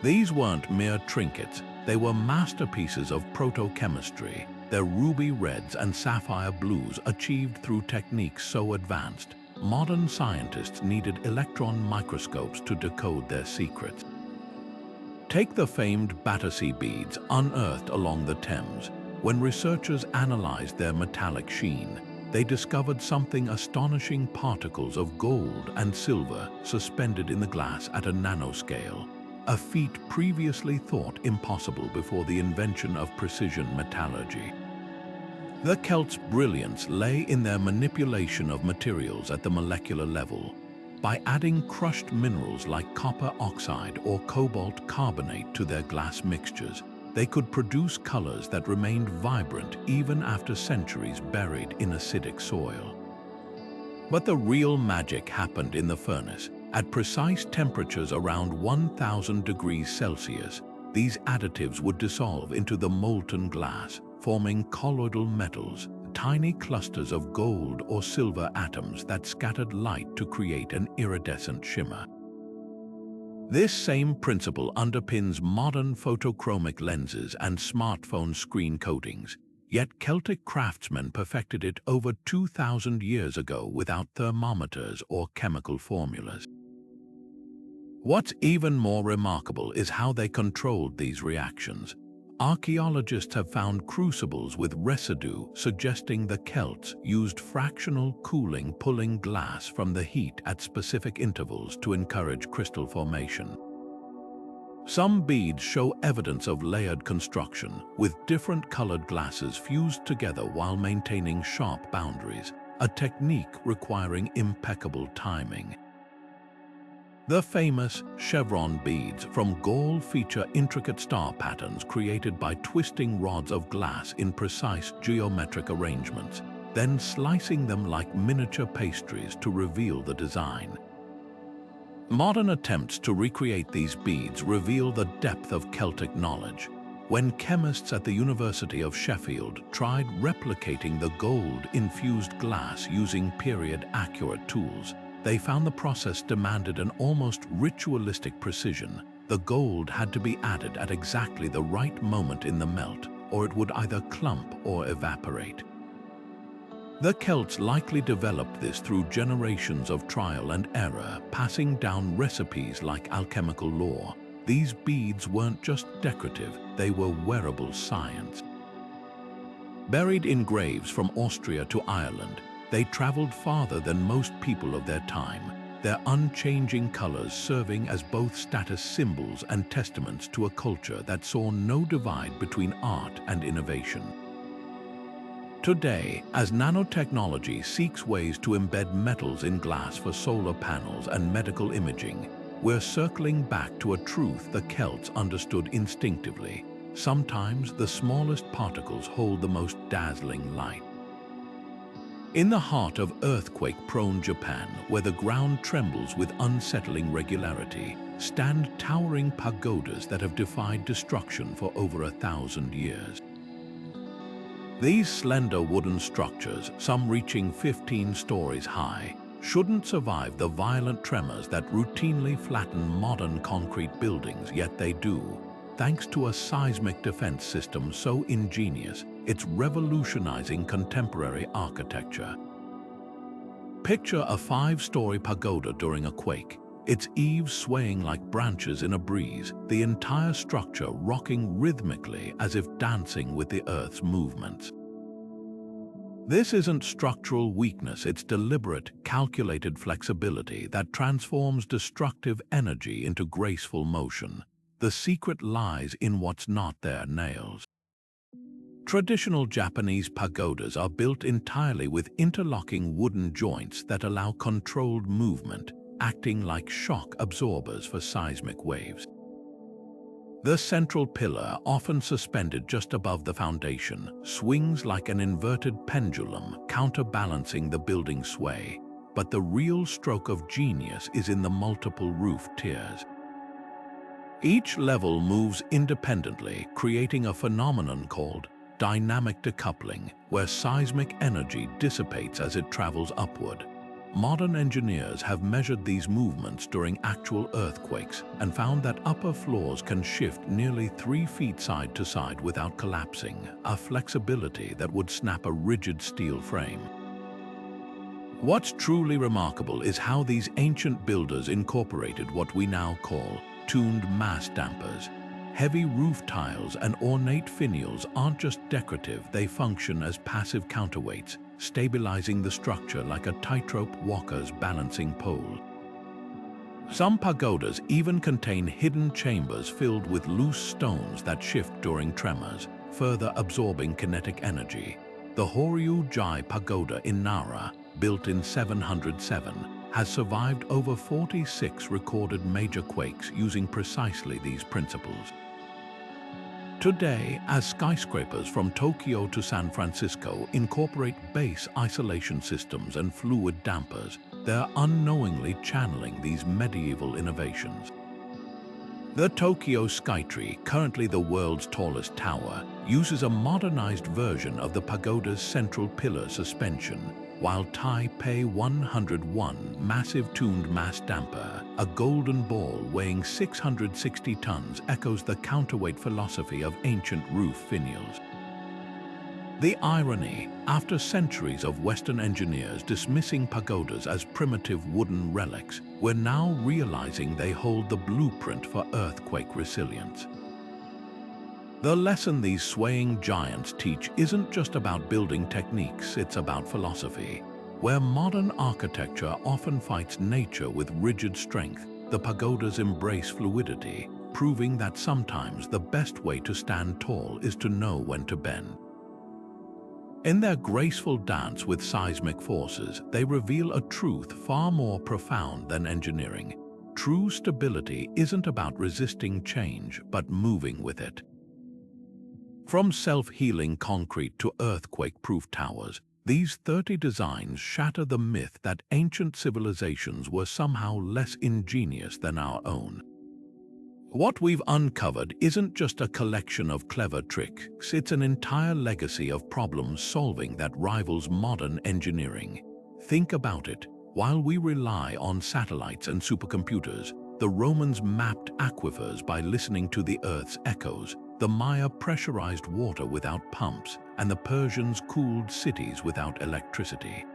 Speaker 1: These weren't mere trinkets, they were masterpieces of proto-chemistry, their ruby reds and sapphire blues achieved through techniques so advanced, modern scientists needed electron microscopes to decode their secrets. Take the famed Battersea beads unearthed along the Thames. When researchers analyzed their metallic sheen, they discovered something astonishing: particles of gold and silver suspended in the glass at a nanoscale, a feat previously thought impossible before the invention of precision metallurgy. The Celts' brilliance lay in their manipulation of materials at the molecular level. By adding crushed minerals like copper oxide or cobalt carbonate to their glass mixtures, they could produce colors that remained vibrant even after centuries buried in acidic soil. But the real magic happened in the furnace. At precise temperatures around 1,000 degrees Celsius, these additives would dissolve into the molten glass, forming colloidal metals, tiny clusters of gold or silver atoms that scattered light to create an iridescent shimmer. This same principle underpins modern photochromic lenses and smartphone screen coatings, yet Celtic craftsmen perfected it over 2,000 years ago without thermometers or chemical formulas. What's even more remarkable is how they controlled these reactions. Archaeologists have found crucibles with residue suggesting the Celts used fractional cooling, pulling glass from the heat at specific intervals to encourage crystal formation. Some beads show evidence of layered construction, with different colored glasses fused together while maintaining sharp boundaries, a technique requiring impeccable timing. The famous chevron beads from Gaul feature intricate star patterns created by twisting rods of glass in precise geometric arrangements, then slicing them like miniature pastries to reveal the design. Modern attempts to recreate these beads reveal the depth of Celtic knowledge. When chemists at the University of Sheffield tried replicating the gold-infused glass using period-accurate tools, they found the process demanded an almost ritualistic precision. The gold had to be added at exactly the right moment in the melt, or it would either clump or evaporate. The Celts likely developed this through generations of trial and error, passing down recipes like alchemical lore. These beads weren't just decorative, they were wearable science. Buried in graves from Austria to Ireland, they traveled farther than most people of their time, their unchanging colors serving as both status symbols and testaments to a culture that saw no divide between art and innovation. Today, as nanotechnology seeks ways to embed metals in glass for solar panels and medical imaging, we're circling back to a truth the Celts understood instinctively. Sometimes the smallest particles hold the most dazzling light. In the heart of earthquake-prone Japan, where the ground trembles with unsettling regularity, stand towering pagodas that have defied destruction for over 1,000 years. These slender wooden structures, some reaching 15 stories high, shouldn't survive the violent tremors that routinely flatten modern concrete buildings, yet they do, thanks to a seismic defense system so ingenious, it's revolutionizing contemporary architecture. Picture a 5-story pagoda during a quake, its eaves swaying like branches in a breeze, the entire structure rocking rhythmically as if dancing with the Earth's movements. This isn't structural weakness, it's deliberate, calculated flexibility that transforms destructive energy into graceful motion. The secret lies in what's not there: nails. Traditional Japanese pagodas are built entirely with interlocking wooden joints that allow controlled movement, acting like shock absorbers for seismic waves. The central pillar, often suspended just above the foundation, swings like an inverted pendulum, counterbalancing the building's sway. But the real stroke of genius is in the multiple roof tiers. Each level moves independently, creating a phenomenon called dynamic decoupling, where seismic energy dissipates as it travels upward. Modern engineers have measured these movements during actual earthquakes and found that upper floors can shift nearly 3 feet side to side without collapsing, a flexibility that would snap a rigid steel frame. What's truly remarkable is how these ancient builders incorporated what we now call tuned mass dampers. Heavy roof tiles and ornate finials aren't just decorative, they function as passive counterweights, stabilizing the structure like a tightrope walker's balancing pole. Some pagodas even contain hidden chambers filled with loose stones that shift during tremors, further absorbing kinetic energy. The Horyu-Jai Pagoda in Nara, built in 707, has survived over 46 recorded major quakes using precisely these principles. Today, as skyscrapers from Tokyo to San Francisco incorporate base isolation systems and fluid dampers, they're unknowingly channeling these medieval innovations. The Tokyo Skytree, currently the world's tallest tower, uses a modernized version of the pagoda's central pillar suspension, while Taipei 101 massive tuned mass damper, a golden ball weighing 660 tons, echoes the counterweight philosophy of ancient roof finials. The irony, after centuries of Western engineers dismissing pagodas as primitive wooden relics, we're now realizing they hold the blueprint for earthquake resilience. The lesson these swaying giants teach isn't just about building techniques, it's about philosophy. Where modern architecture often fights nature with rigid strength, the pagodas embrace fluidity, proving that sometimes the best way to stand tall is to know when to bend. In their graceful dance with seismic forces, they reveal a truth far more profound than engineering. True stability isn't about resisting change, but moving with it. From self-healing concrete to earthquake-proof towers, these 30 designs shatter the myth that ancient civilizations were somehow less ingenious than our own. What we've uncovered isn't just a collection of clever tricks, it's an entire legacy of problem-solving that rivals modern engineering. Think about it. While we rely on satellites and supercomputers, the Romans mapped aquifers by listening to the Earth's echoes, the Maya pressurized water without pumps, and the Persians cooled cities without electricity.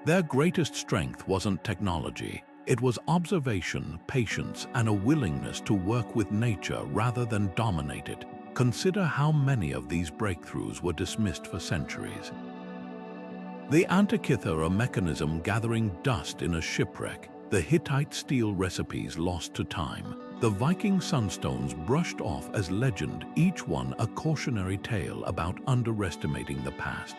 Speaker 1: Their greatest strength wasn't technology, it was observation, patience, and a willingness to work with nature rather than dominate it. Consider how many of these breakthroughs were dismissed for centuries. The Antikythera mechanism gathering dust in a shipwreck, the Hittite steel recipes lost to time, The Viking Sunstones brushed off as legend, each one a cautionary tale about underestimating the past.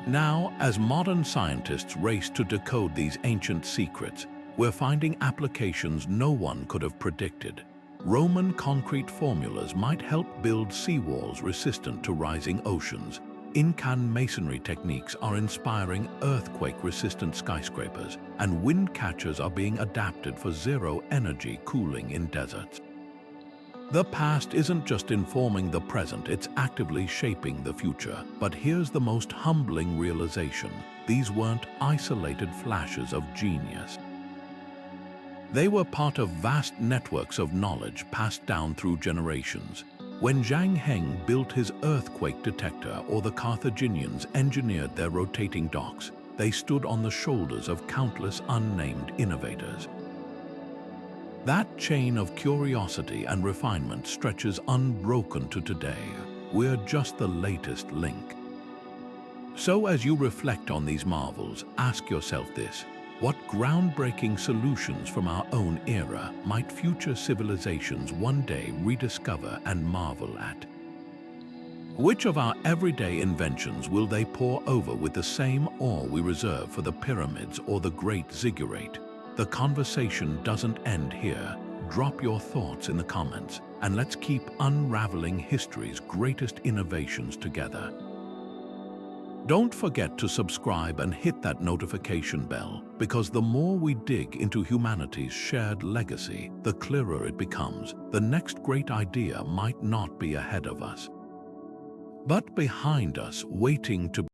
Speaker 1: Now, as modern scientists race to decode these ancient secrets, we're finding applications no one could have predicted. Roman concrete formulas might help build seawalls resistant to rising oceans. Incan masonry techniques are inspiring earthquake-resistant skyscrapers, and windcatchers are being adapted for zero-energy cooling in deserts. The past isn't just informing the present, it's actively shaping the future. But here's the most humbling realization: these weren't isolated flashes of genius. They were part of vast networks of knowledge passed down through generations. When Heng built his earthquake detector or the Carthaginians engineered their rotating docks, they stood on the shoulders of countless unnamed innovators. That chain of curiosity and refinement stretches unbroken to today. We're just the latest link. So as you reflect on these marvels, ask yourself this: what groundbreaking solutions from our own era might future civilizations one day rediscover and marvel at? Which of our everyday inventions will they pore over with the same awe we reserve for the pyramids or the great ziggurat? The conversation doesn't end here. Drop your thoughts in the comments, and let's keep unraveling history's greatest innovations together. Don't forget to subscribe and hit that notification bell, because the more we dig into humanity's shared legacy, the clearer it becomes. The next great idea might not be ahead of us, but behind us, waiting to